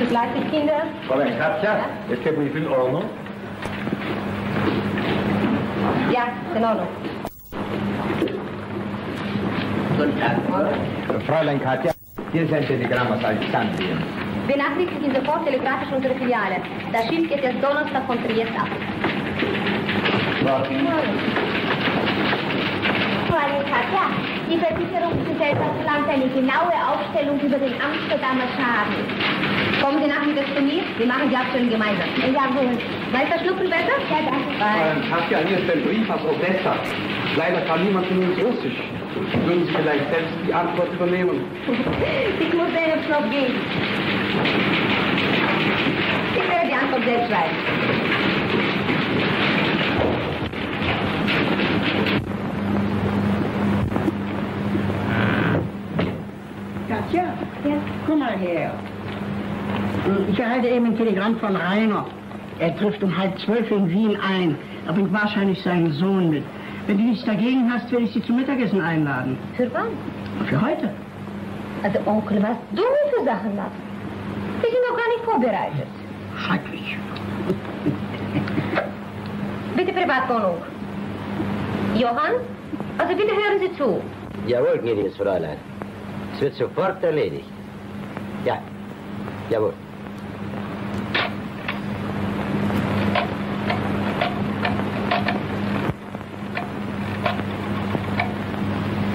Fleißig, Kinder. Fräulein Katja, ist der Brief in Ordnung? Ja, in Ordnung. Guten Tag. Fräulein Katja, hier ist ein Telegramm aus Alexandrien. Benachrichtigen sofort telegrafisch unsere Filiale. Das Schiff geht erst Donnerstag von Triest ab. Fräulein Katja, die Versicherungsgesellschaft verlangt eine genaue Aufstellung über den Amsterdamer Schaden. Kommen Sie nachmittags zu mir? Wir machen die Abstellung gemeinsam. Jawohl. Weiß der Schnupfen besser? Ja, danke. Katja, hier ist der Brief aus Odessa. Leider kann niemand von uns Russisch. Würden Sie vielleicht selbst die Antwort übernehmen? Ich muss sehen, ob es noch geht. Ich werde die Antwort selbst schreiben. Katja, Ja. komm mal her. Ich erhalte eben ein Telegramm von Rainer. Er trifft um 11:30 in Wien ein. Er bringt wahrscheinlich seinen Sohn mit. Wenn du nichts dagegen hast, werde ich Sie zum Mittagessen einladen. Für wann? Für heute. Also Onkel, was du für Sachen machst. Wir sind noch gar nicht vorbereitet. Schrecklich. Bitte Privatwohnung. Johann, also bitte hören Sie zu. Jawohl, gnädiges Fräulein. Es wird sofort erledigt. Ja, jawohl.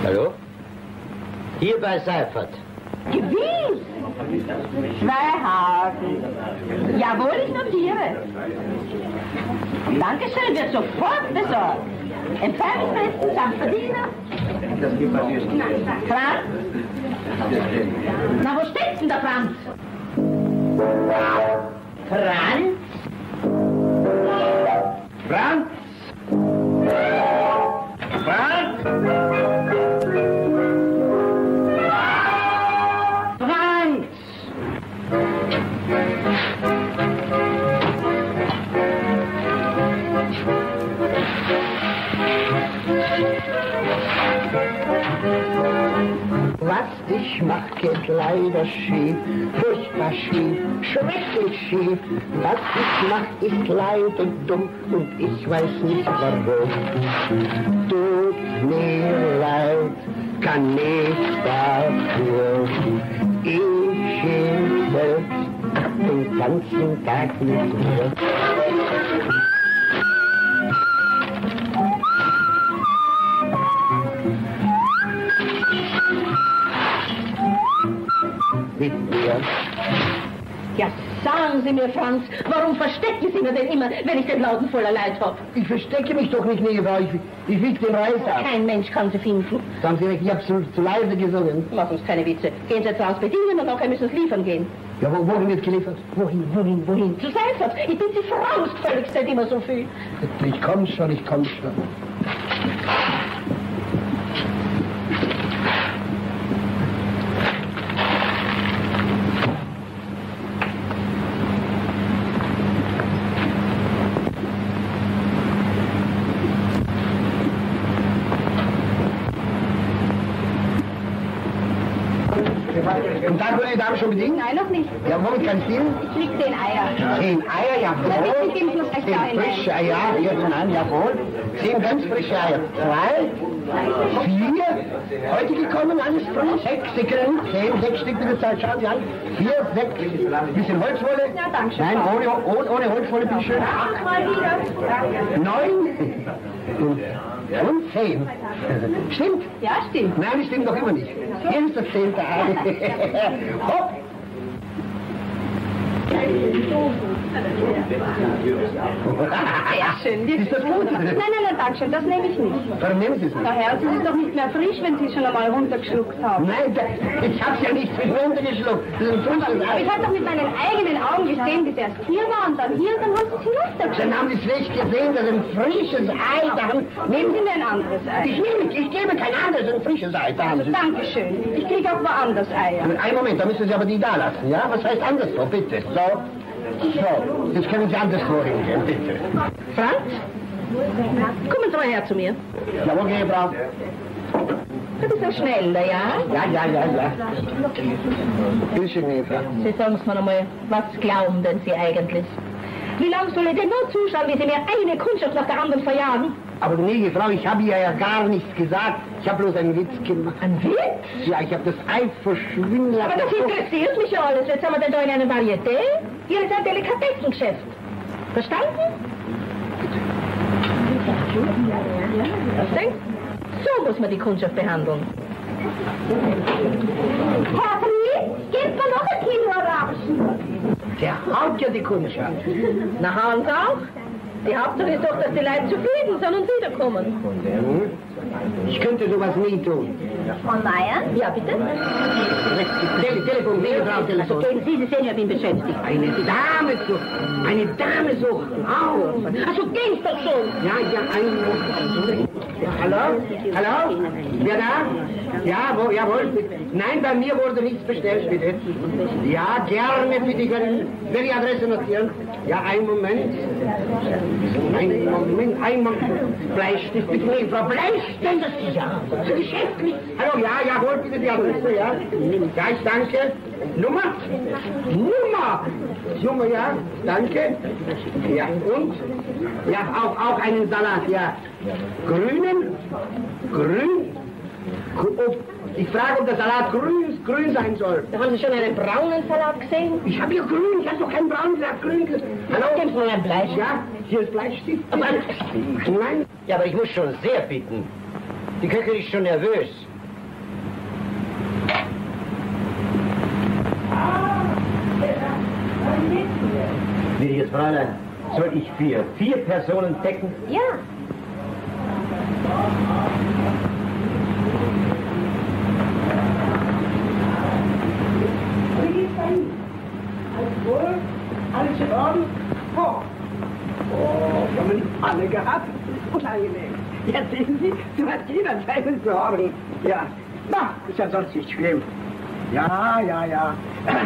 Hallo? Hier bei Seiffert. Gewiss! 2 Haken. Jawohl, ich notiere. Dankeschön, wird sofort besorgt. Empfangsbesten samt Verdiener. Franz? Na, wo steckst denn der Franz? Franz? Franz! Franz! Franz! Was ich mach, geht leider schief, furchtbar schief, schrecklich schief. Was ich mach, ist leider dumm und ich weiß nicht warum. Tut mir leid, kann nichts dafür. Ich schäme selbst den ganzen Tag mit mir. Ja, sagen Sie mir, Franz, warum verstecken Sie mir denn immer, wenn ich den Lauten voller Leid hab? Ich verstecke mich doch nicht, Frau. Ich wieg den Reis ab. Kein Mensch kann Sie finden. Sagen Sie recht, ich hab's zu leise gesungen. Machen uns keine Witze. Gehen Sie jetzt raus bedienen und nachher müssen Sie liefern gehen. Ja, wohin wird geliefert? Wohin? Zu Seiffert. Ich bin Sie Fraust völlig, nicht immer so viel. Ich komm schon. Und dann wurde die Dame schon bedient? Nein, noch nicht. Ja, womit kann ich dienen? Ich krieg 10 Eier. 10 Eier, jawohl. Ja, ich gebe noch recht 10 ein. frische Eier, hier hinein, jawohl. 10 ganz frische Eier. 3, 4, heute gekommen, alles frisch. 6 Stücke, 6 Stück bitte Zeit, schauen Sie an. 4, 6, bisschen Holzwolle. Ja, danke schön. Nein, ohne Holzwolle, bitte schön. 8 mal wieder. 9 und 10. Stimmt? Ja, stimmt. Nein, das stimmt doch immer nicht. Hier ist das 10. Ei. Hopp! Sehr schön. Ist das gut? Nein, danke schön, das nehme ich nicht. Warum nehmen Sie es nicht? Na Herr, es ist doch nicht mehr frisch, wenn Sie es schon einmal runtergeschluckt haben. Nein, ich hab's ja nicht runtergeschluckt. Das ist ein frisches Aber ich Ei. habe doch mit meinen eigenen Augen gesehen, bis erst hier war und dann hier und dann haben Sie es hinuntergeschluckt. Dann haben Sie schlecht gesehen, das ist ein frisches Ei. Nehmen Sie mir ein anderes Ei. Ich gebe kein anderes, ein frisches Ei. Da haben Sie. Dankeschön. Ich kriege auch woanders Eier. Einen Moment, da müssen Sie aber die da lassen, ja? Was heißt anderswo, bitte? So, jetzt können Sie anderswo hingehen, bitte. Franz? Kommen Sie mal her zu mir. Jawohl, Frau. Ein bisschen schneller, ja? Ja. Bisschen Eva. Sie sagen es mir nochmal, was glauben denn Sie eigentlich? Wie lange soll ich denn nur zuschauen, wie Sie mir eine Kundschaft nach der anderen verjagen? Aber gnädige Frau, ich habe ja gar nichts gesagt. Ich habe bloß einen Witz gemacht. Ein Witz? Ja, ich habe das Ei verschwinden lassen. Aber das interessiert mich ja alles. Jetzt haben wir denn da in einer Varieté. Hier ist ein Delikatessengeschäft. Verstanden? Was denkst du? So muss man die Kundschaft behandeln. Herr Fries, gebt mir noch ein Kilo Orangen. Der haut ja die Kundschaft. Na, Hans auch? Die Hauptsache ist doch, dass die Leute zufrieden sind und wiederkommen. Ich könnte sowas nie tun. Frau Meier? Ja, bitte? Telefon, Telefon. Also gehen Sie, Sie sehen ja, wen beschäftigt. Eine Dame suchen. Eine Dame suchen. Auf. Also geht's doch schon. Ja, hallo? Hallo? Wer da? Ja, jawohl. Nein, bei mir wurde nichts bestellt, bitte. Ja, gerne, bitte. Ich will die Adresse notieren. Ja, einen Moment. Ein Moment. Bleistift, bitte. Nee, Frau Bleistift, das ist ja so geschäftlich. Hallo, ja, hol bitte die Adresse, ja. Ja, ich danke. Nummer, ja, danke. Ja, und? Ja, auch einen Salat, ja. Grün. Oh, ich frage, ob der Salat grün sein soll. Haben Sie schon einen braunen Salat gesehen? Ich habe hier grün, ich habe doch keinen braunen Salat, grün. Hallo? Geben Sie mal ein Bleistift? Ja, hier ist Bleistift. Aber nein. Ja, aber ich muss schon sehr bitten. Die Köchin ist schon nervös. Gnädiges Fräulein, soll ich vier Personen decken? ja. Alles in Ordnung? Oh, haben wir nicht alle gehabt? Unangenehm. Jetzt sehen Sie, so hat jeder seine Sorgen. Ja, na, ist ja sonst nicht schlimm. Ja.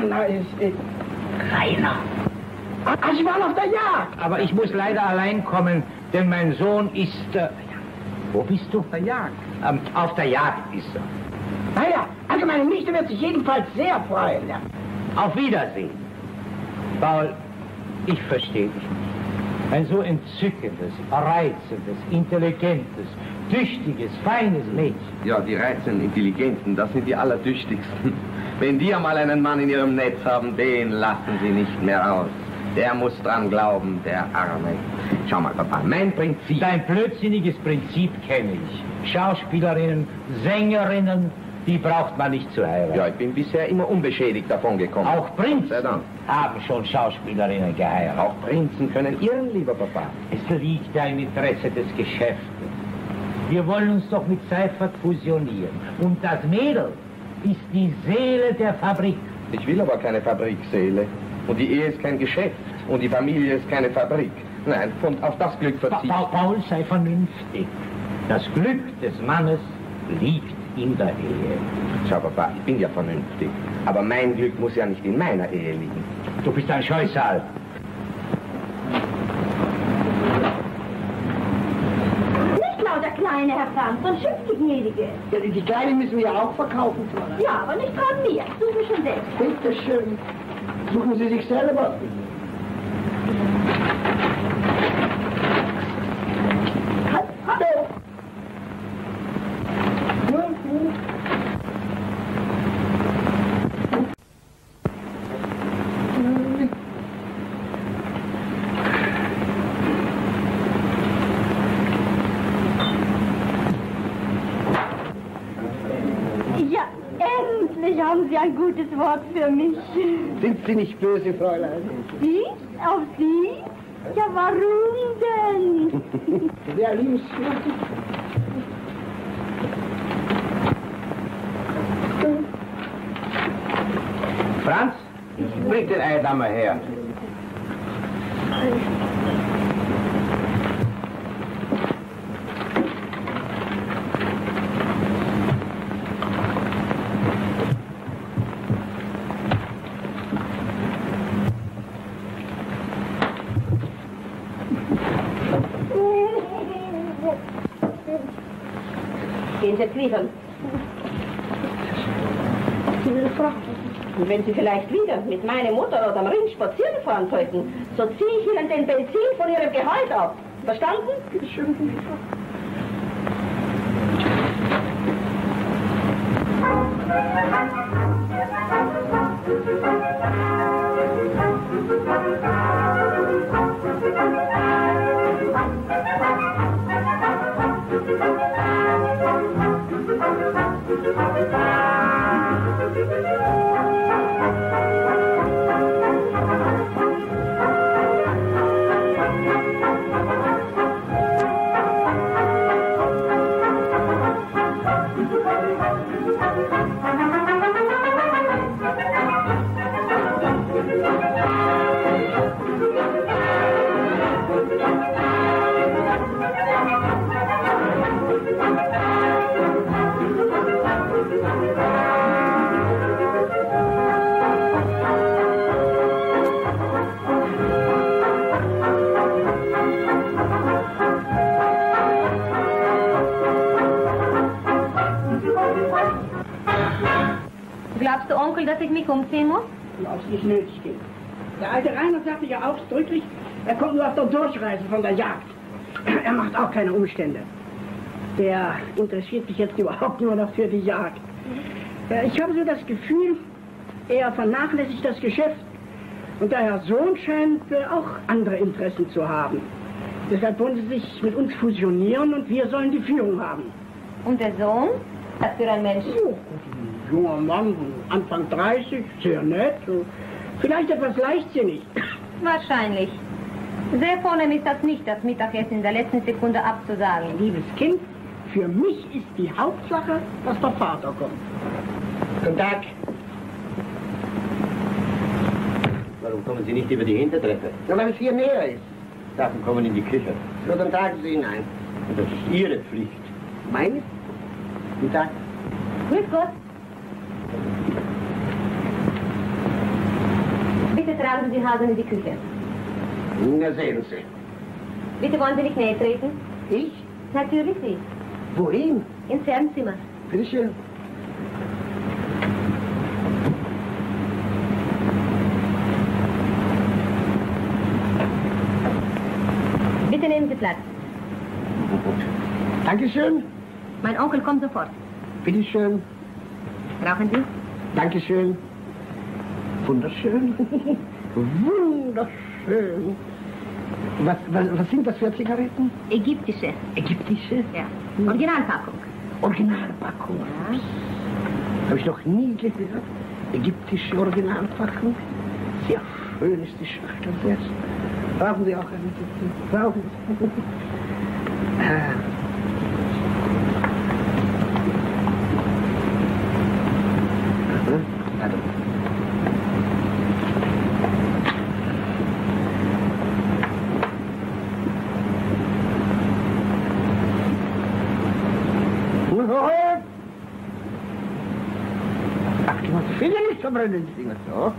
Na, ist Rainer. Ah, Sie waren auf der Jagd. Aber ich muss leider allein kommen, denn mein Sohn ist... wo bist du? Auf der Jagd. Auf der Jagd ist er. Naja, also meine Nichte wird sich jedenfalls sehr freuen. Ja. Auf Wiedersehen. Paul, ich verstehe dich nicht. Ein so entzückendes, reizendes, intelligentes, tüchtiges, feines Mädchen. Ja, die reizenden, intelligenten, das sind die allertüchtigsten. Wenn die einmal einen Mann in ihrem Netz haben, den lassen sie nicht mehr raus. Der muss dran glauben, der Arme. Schau mal, Papa, mein Prinzip... Dein blödsinniges Prinzip kenne ich. Schauspielerinnen, Sängerinnen, die braucht man nicht zu heiraten. Ja, ich bin bisher immer unbeschädigt davon gekommen. Auch Prinzen Sei Dank. haben schon Schauspielerinnen geheiratet. Auch Prinzen können irren, lieber Papa. Es liegt ja im Interesse des Geschäftes. Wir wollen uns doch mit Seiffert fusionieren. Und das Mädel ist die Seele der Fabrik. Ich will aber keine Fabrikseele. Und die Ehe ist kein Geschäft. Und die Familie ist keine Fabrik. Nein, und auf das Glück verzichten. Paul, sei vernünftig. Das Glück des Mannes liegt in der Ehe. Schau, Papa, ich bin ja vernünftig. Aber mein Glück muss ja nicht in meiner Ehe liegen. Du bist ein Scheusal. Nicht lauter Kleine, Herr Franz, sondern schimpft die gnädige. Ja, die Kleine müssen wir ja auch verkaufen, Fräulein. Ja, aber nicht von mir. Suche schon selbst. Bitte schön. Suchen Sie sich selber. Hallo. Ja, endlich haben Sie ein gutes Wort für mich. Sind Sie nicht böse, Fräulein? Sie? Auf Sie? Ja, warum denn? Wer lieb's? Franz, bring den Eidammer her. Gehen Sie jetzt liefern. Hilfe. Und wenn Sie vielleicht wieder mit meinem Motorrad am Ring spazieren fahren sollten, so ziehe ich Ihnen den Benzin von Ihrem Gehalt ab. Verstanden? Bitte schön, Hilfe. Glaubst du, Onkel, dass ich mich umziehen muss? Glaubst du, nicht nötig geht. Der alte Rainer sagte ja ausdrücklich, er kommt nur auf der Durchreise von der Jagd. Er macht auch keine Umstände. Der interessiert sich jetzt überhaupt nur noch für die Jagd. Ich habe so das Gefühl, er vernachlässigt das Geschäft. Und der Herr Sohn scheint auch andere Interessen zu haben. Deshalb wollen sie sich mit uns fusionieren und wir sollen die Führung haben. Und der Sohn? Was für ein Mensch? Oh, ein junger Mann, Anfang 30, sehr nett. Vielleicht etwas leichtsinnig. Wahrscheinlich. Sehr vornehm ist das nicht, das Mittagessen in der letzten Sekunde abzusagen. Liebes Kind, für mich ist die Hauptsache, dass der Vater kommt. Guten Tag. Warum kommen Sie nicht über die Hintertreppe? Na, weil es hier näher ist. Sachen kommen in die Küche. So, dann tragen Sie ihn ein. Und das ist Ihre Pflicht. Meine? Guten Tag. Grüß Gott. Bitte tragen Sie Hasen in die Küche. Na, sehen Sie. Bitte wollen Sie nicht näher treten? Ich? Natürlich Sie. Wohin? Ins Fernzimmer. Bitte schön. Bitte nehmen Sie Platz. Dankeschön. Mein Onkel kommt sofort. Bitte schön. Rauchen Sie? Dankeschön. Wunderschön. Wunderschön. Was sind das für Zigaretten? Ägyptische. Ägyptische? Ja. Originalpackung. Originalpackung. Ja. Habe ich noch nie gehört. Ägyptische Originalpackung. Sehr schön ist die Schachtel jetzt. Brauchen Sie auch eine? Brauchen Sie? Ach, die Finger nicht verbrennen, die Finger so.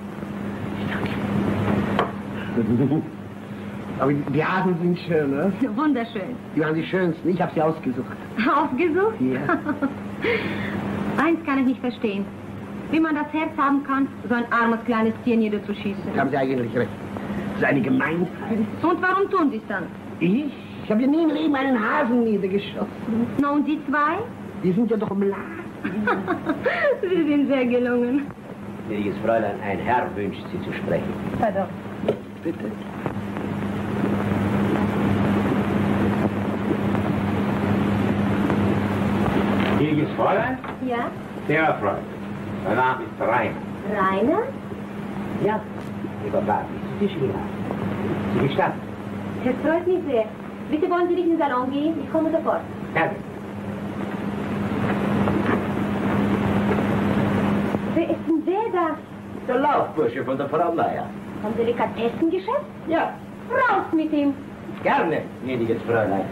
Aber die Hasen sind schön, ne? Wunderschön. Die waren die schönsten. Ich habe sie ausgesucht. Ausgesucht? Ja. Eins kann ich nicht verstehen. Wie man das Herz haben kann, so ein armes kleines Tier niederzuschießen. Da haben Sie eigentlich recht. Das ist eine Gemeinheit. Und warum tun Sie es dann? Ich habe ja nie im Leben einen Hasen niedergeschossen. Na, und die zwei? Die sind ja doch im Laden. Sie sind sehr gelungen. Gnädiges Fräulein, ein Herr wünscht Sie zu sprechen. Pardon. Bitte. Gnädiges Fräulein, Ja? der Freund. Mein Name ist Rainer. Rainer? Ja, lieber Vater, Sie geladen. Sie gestatten. Es freut mich sehr. Bitte wollen Sie nicht in den Salon gehen? Ich komme sofort. Danke. Wer ist denn der da? Der Laufbursche von der Frau Meier. Vom Delikatessengeschäft? Ja, Raus mit ihm! gerne, gnädiges Fräulein.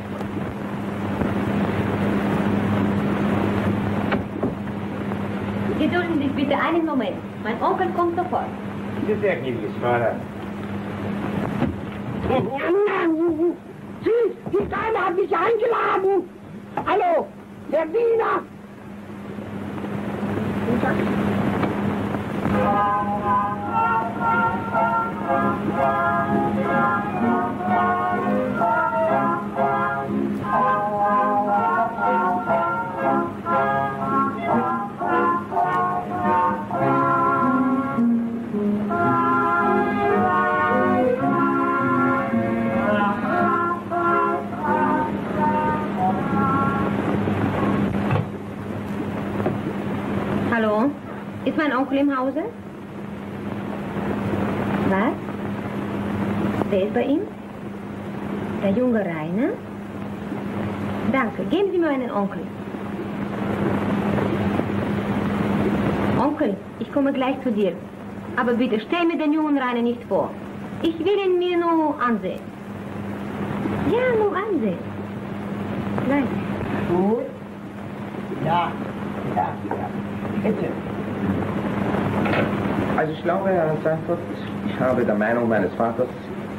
Gedulden Sie sich bitte einen Moment. Mein Onkel kommt sofort. Bitte sehr, gnädiges Fräulein. Sie, die Dame hat mich eingeladen. Hallo, der Diener. Hallo? Ist mein Onkel im Hause? Was? Wer ist bei ihm? Der junge Rainer? Danke, geben Sie mir meinen Onkel. Onkel, ich komme gleich zu dir. Aber bitte stell mir den jungen Rainer nicht vor. Ich will ihn mir nur ansehen. Ja, nur ansehen. Gleich. Gut. Ja. Bitte. Also ich glaube, Herr Seiffert, ich habe der Meinung meines Vaters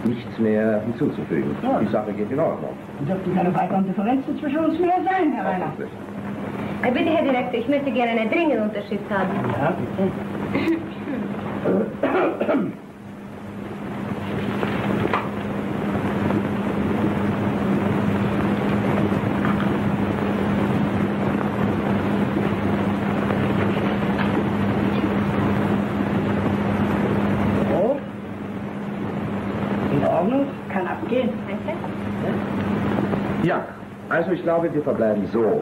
nichts mehr hinzuzufügen. Ja. Die Sache geht in Ordnung. Dürften keine weiteren Differenzen zwischen uns mehr sein, Herr Rainer? Bitte, Herr Direktor, ich möchte gerne eine dringende Unterschrift haben. Ja, bitte. Kann abgehen. Ja, also ich glaube, wir verbleiben so.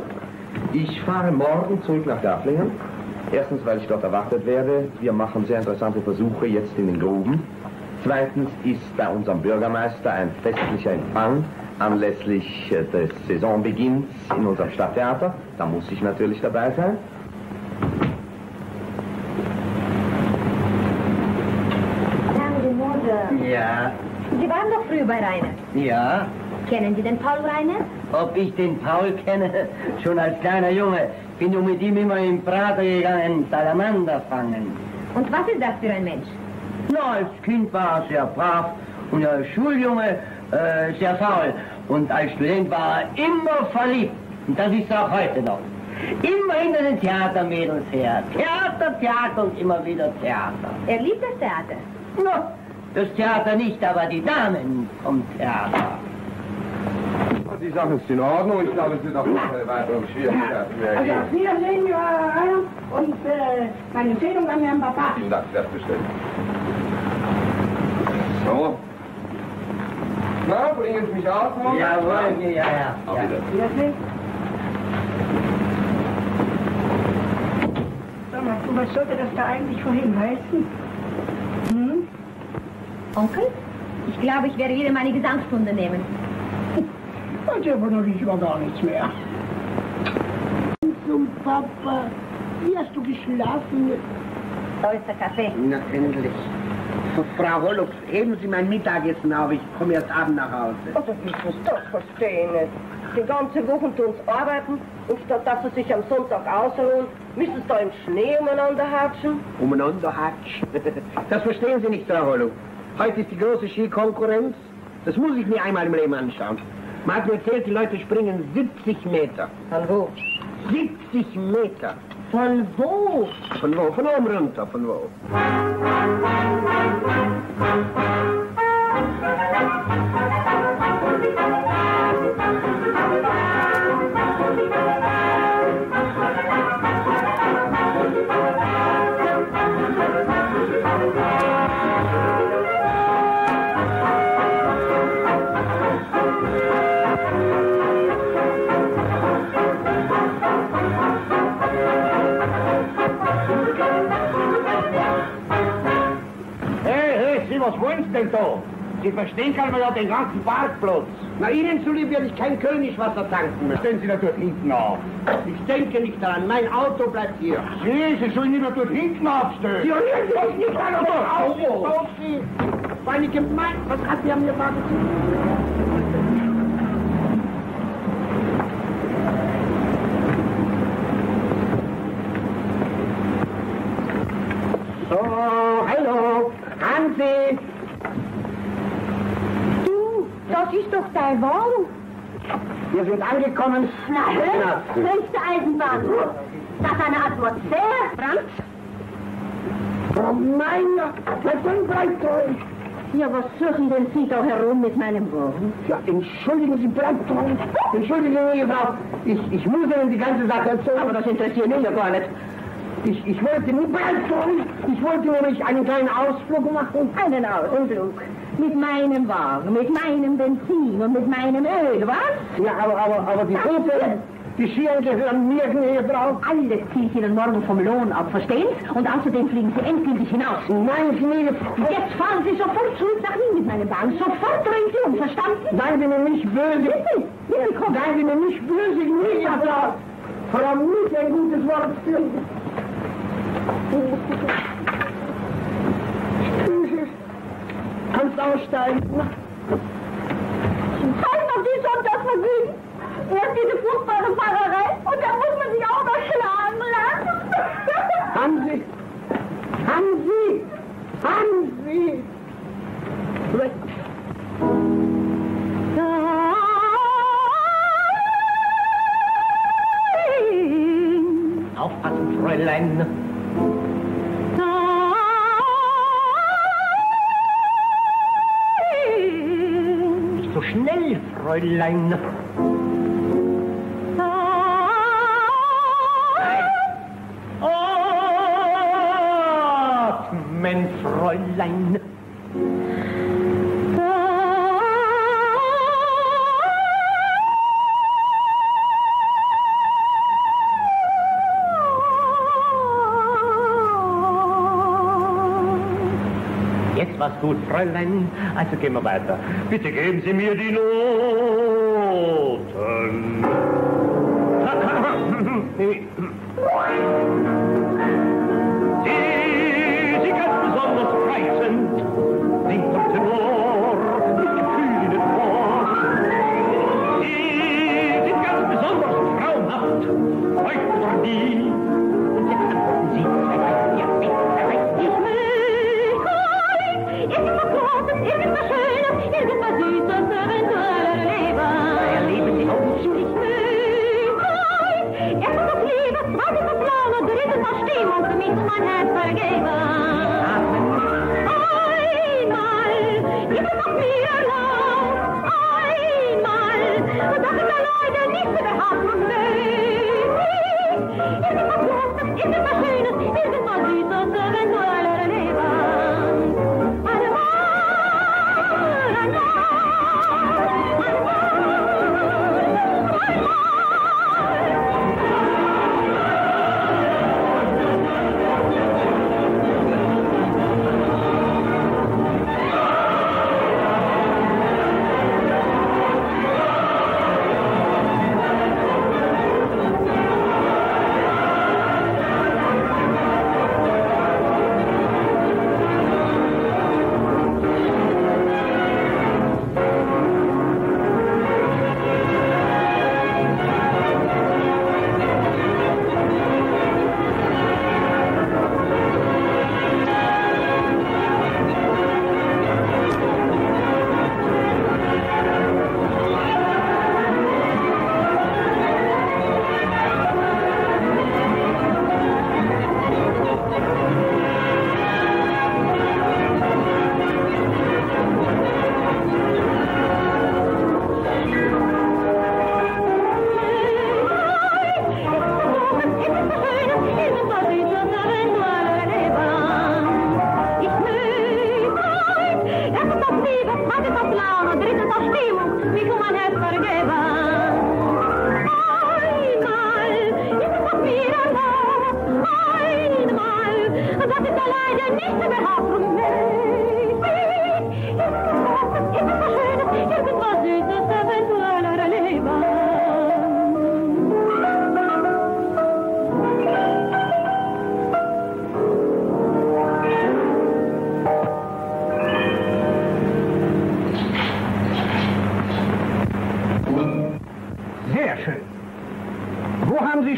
Ich fahre morgen zurück nach Garflingen. Erstens, weil ich dort erwartet werde. Wir machen sehr interessante Versuche jetzt in den Gruben. Zweitens ist bei unserem Bürgermeister ein festlicher Empfang anlässlich des Saisonbeginns in unserem Stadttheater. Da muss ich natürlich dabei sein. Danke, Mutter. Ja, Sie waren doch früher bei Rainer. ja. Kennen Sie den Paul Rainer? Ob ich den Paul kenne? Schon als kleiner Junge bin ich mit ihm immer im Prater gegangen, Salamander fangen. Und was ist das für ein Mensch? Na, als Kind war er sehr brav und als Schuljunge sehr faul. Und als Student war er immer verliebt. Und das ist er auch heute noch. Immer hinter den Theatermädels her. Theater, Theater und immer wieder Theater. Er liebt das Theater. Na, das Theater nicht, aber die Damen vom Theater. Die Sache ist in Ordnung. Ich glaube, es wird auch keine weiteren Schwierigkeiten mehr Also geben. auf Wiedersehen, Herr Rainer, und meine Empfehlung an Herrn Papa. Vielen Dank, selbstverständlich. So. Na, bringen Sie mich aus, Homma? Jawohl, ja. Auf Wiedersehen. Wiedersehen. Sag mal, du, was sollte das da eigentlich vorhin heißen? Hm? Onkel? Ich glaube, ich werde wieder meine Gesangsstunde nehmen. Und der wundert mich über gar nichts mehr. Zum Papa, wie hast du geschlafen? Da ist der Kaffee. Na, endlich. Frau Hollux, heben Sie mein Mittagessen auf. Ich komme erst Abend nach Hause. Also, das müssen Sie doch verstehen. Die ganze Woche tun Sie arbeiten und statt dass Sie sich am Sonntag ausruhen, müssen Sie da im Schnee umeinander hatschen. Umeinander hatschen. Das verstehen Sie nicht, Frau Hollux. Heute ist die große Skikonkurrenz. Das muss ich mir einmal im Leben anschauen. Man hat mir erzählt, die Leute springen 70 Meter. Von wo? 70 Meter. Von wo? Von wo? Von oben runter, von wo? Was wollen Sie denn da? Sie verstehen kann man ja den ganzen Parkplatz. Na, Ihnen zuliebe werde ich kein Königswasser tanken mehr. Stellen Sie da dort hinten auf. Ich denke nicht daran. Mein Auto bleibt hier. Sie sollen nicht dort hinten aufstellen. Sie rühren sich nicht an das Auto. Auf Sie. Weil ich gemeint, was hat Sie an mir gesagt? So, hallo. Hansi! Du, das ist doch dein Wagen. Wir sind angekommen. Na, höchste Eisenbahn. Das ist eine Atmosphäre, Franz. Frau Meiner, dann bleibt euch. Ja, was suchen denn Sie da herum mit meinem Wagen? Ja, entschuldigen Sie, bleibt euch. Entschuldigen Sie, Frau. Ich muss Ihnen die ganze Sache erzählen. Aber das interessiert mich ja gar nicht. Ich wollte nie bleibt euch. Ich wollte nämlich einen kleinen Ausflug machen. Einen Ausflug? Mit meinem Wagen, mit meinem Benzin und mit meinem Öl, was? Ja, aber die Hufe, die Schienen gehören mir, gnädige Frau. Alles ziehe ich Ihnen morgen vom Lohn ab, verstehen Sie? Und außerdem fliegen Sie endgültig hinaus. Nein, gnädige Frau. Jetzt fahren Sie sofort zurück nach Wien mit meinem Wagen. Sofort drehen Sie um, verstanden? Seien Sie mir nicht böse. Bitte, komm. Seien Sie mir nicht böse, gnädige Frau. Frau muss ein gutes Wort führen. Kannst aussteigen. Halt noch die Sonntagsvergnügen. Erst diese furchtbare Fahrerei und dann muss man sich auch noch schlagen lassen. Hansi! Aufpassen, Fräulein. Nicht so schnell, Fräulein. Atmen, Fräulein. Jetzt war's gut, Fräulein. Also gehen wir weiter. Bitte geben Sie mir die Noten. Sie ganz besonders reizend, singt doch Tenor, mit Gefühl in den Ohr. Sie sind ganz besonders traumhaft, heute oder nie. Und jetzt antworten Sie, irgendwas Schönes, irgendwas Süßes, eventuell Leben. Erleben Sie auch nicht. Ich will erst das Liebe, zweites das Laune, drittes das Stimmung, für mich mein Herz vergeben. Einmal ist es auf mir erlaubt, einmal, und das ist der Leute nicht zu behaupten und irgendwas Großes, irgendwas Schönes, irgendwas Süßes, eventuell Leben.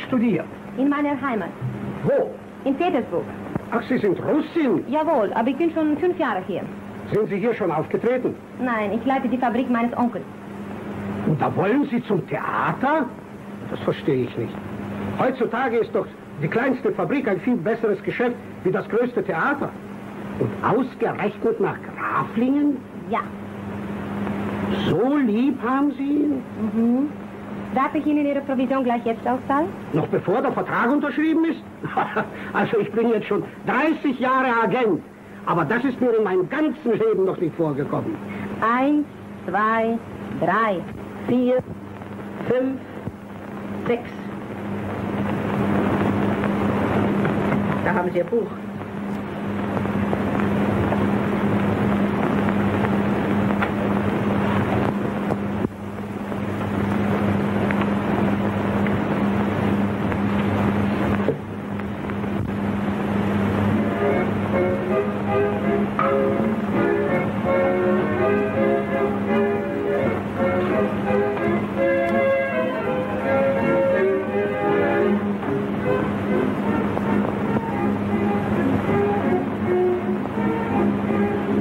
Studiert? In meiner Heimat. Wo? In Petersburg. Ach, Sie sind Russin? Jawohl, aber ich bin schon 5 Jahre hier. Sind Sie hier schon aufgetreten? Nein, ich leite die Fabrik meines Onkels. Und da wollen Sie zum Theater? Das verstehe ich nicht. Heutzutage ist doch die kleinste Fabrik ein viel besseres Geschäft wie das größte Theater. Und ausgerechnet nach Graflingen? Ja. So lieb haben Sie ihn? Mhm. Darf ich Ihnen Ihre Provision gleich jetzt auszahlen? Noch bevor der Vertrag unterschrieben ist? Also ich bin jetzt schon 30 Jahre Agent. Aber das ist mir in meinem ganzen Leben noch nicht vorgekommen. 1, 2, 3, 4, 5, 6. Da haben Sie Ihr Buch.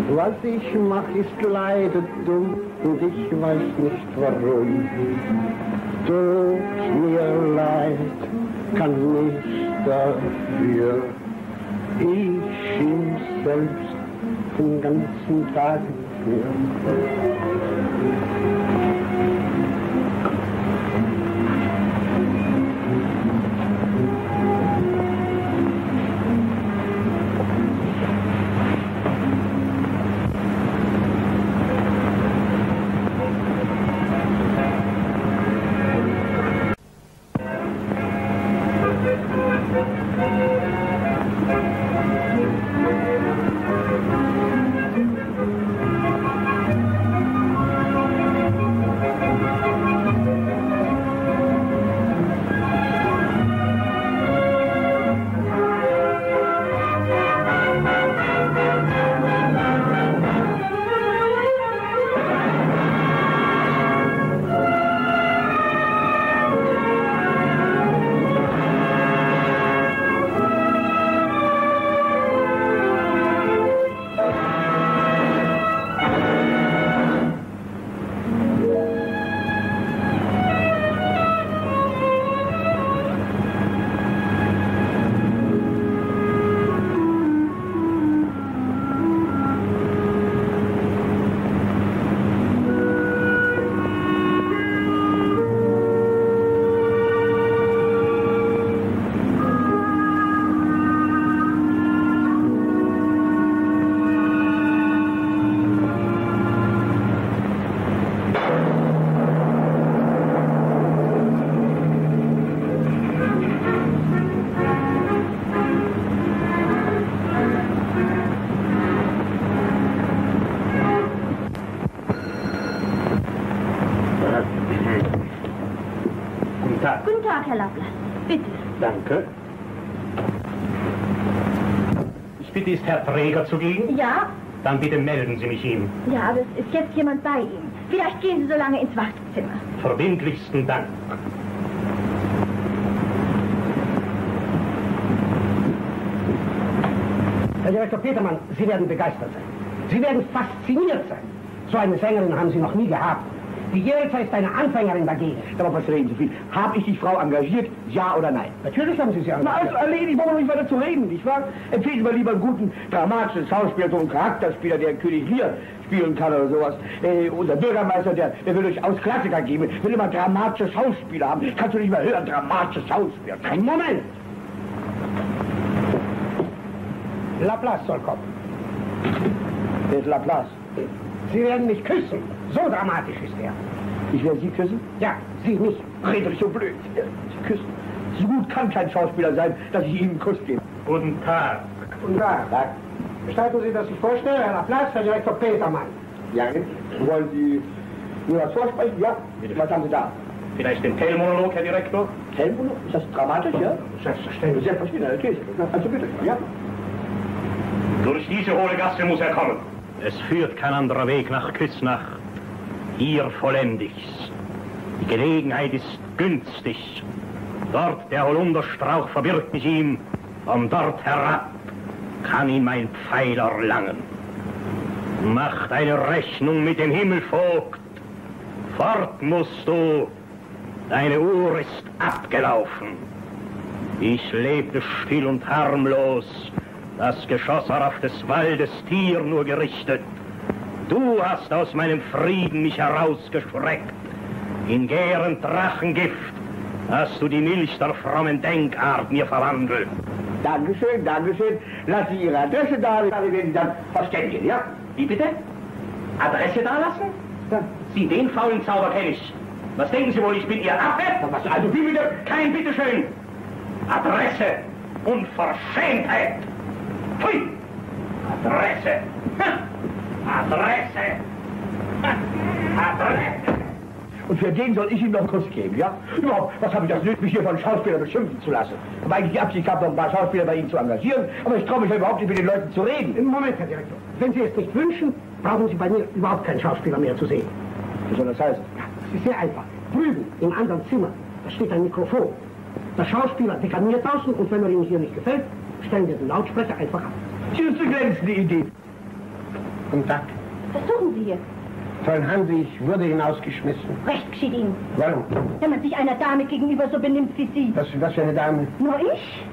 Was ich mach, ist leider dumm und ich weiß nicht warum. Tut mir leid, kann nichts dafür. Ich schimpf selbst den ganzen Tag für. Herr Lappler, bitte. Danke. Ich bitte, ist Herr Träger zugegen? Ja? Dann bitte melden Sie mich ihm. Ja, aber es ist jetzt jemand bei ihm. Vielleicht gehen Sie so lange ins Wartezimmer. Verbindlichsten Dank. Herr Direktor Petermann, Sie werden begeistert sein. Sie werden fasziniert sein. So eine Sängerin haben Sie noch nie gehabt. Die Jelza ist eine Anfängerin dagegen. Aber was reden Sie viel? Habe ich die Frau engagiert, ja oder nein? Natürlich haben Sie sie engagiert. Na, also erledigt, wollen wir nicht weiter zu reden, nicht wahr? Empfehlen Sie mal lieber einen guten dramatischen Schauspieler, so einen Charakterspieler, der König Lear spielen kann oder sowas. Unser Bürgermeister, der will durchaus Klassiker geben, will immer dramatische Schauspieler haben. Kannst du nicht mehr hören, dramatische Schauspieler. Einen Moment! Laplace soll kommen. Wer ist Laplace? Sie werden mich küssen. So dramatisch ist er. Ich werde Sie küssen? Ja, Sie nicht. Red doch nicht so blöd. Sie küssen. So gut kann kein Schauspieler sein, dass ich ihm einen Kuss gebe. Guten Tag. Guten Tag. Gestatten Sie, dass ich vorstelle, Herr Laplace, Herr Direktor Petermann. Ja, wollen Sie nur was vorsprechen? Ja. Was haben Sie da? Vielleicht den Tellmonolog, Herr Direktor? Tellmonolog? Ist das dramatisch, ja? Selbstverständlich. Selbstverständlich, natürlich. Also bitte, ja. Durch diese hohle Gasse muss er kommen. Es führt kein anderer Weg nach Küsnach. Hier vollend ich's. Die Gelegenheit ist günstig. Dort der Holunderstrauch verbirgt mich ihm. Von dort herab kann ihn mein Pfeil erlangen. Macht eine Rechnung mit dem Himmelvogt. Fort musst du. Deine Uhr ist abgelaufen. Ich lebte still und harmlos, das Geschoss war auf des Waldes Tier nur gerichtet. Du hast aus meinem Frieden mich herausgeschreckt. In gärend Drachengift hast du die Milch der frommen Denkart mir verwandelt. Dankeschön, Dankeschön. Lassen Sie Ihre Adresse da, wir werden dann verständigen, ja? Wie bitte? Adresse dalassen? Ja. Sie, den faulen Zauber kenne ich. Was denken Sie wohl, ich bin Ihr Affe? Was, also wie bitte? Kein Bitteschön. Adresse. Unverschämtheit. Pfui. Adresse. Adresse. Adresse. Und für den soll ich ihm noch einen Kuss geben, ja? Überhaupt, was habe ich das nötig, mich hier von Schauspielern beschimpfen zu lassen? Ich habe eigentlich die Absicht gehabt, noch ein paar Schauspieler bei Ihnen zu engagieren, aber ich traue mich ja überhaupt nicht, mit den Leuten zu reden. Moment, Herr Direktor. Wenn Sie es nicht wünschen, brauchen Sie bei mir überhaupt keinen Schauspieler mehr zu sehen. Was soll das heißen? Ja, es ist sehr einfach. Drüben, im anderen Zimmer, da steht ein Mikrofon. Der Schauspieler deklamiert draußen und wenn er Ihnen hier nicht gefällt, stellen wir den Lautsprecher einfach ab. Das ist eine glänzende Idee. Guten Tag. Was suchen Sie hier? Fräulein Hanse, ich wurde hinausgeschmissen. Recht geschieht Ihnen. Warum? Wenn man sich einer Dame gegenüber so benimmt wie Sie. Was für eine Dame? Nur ich?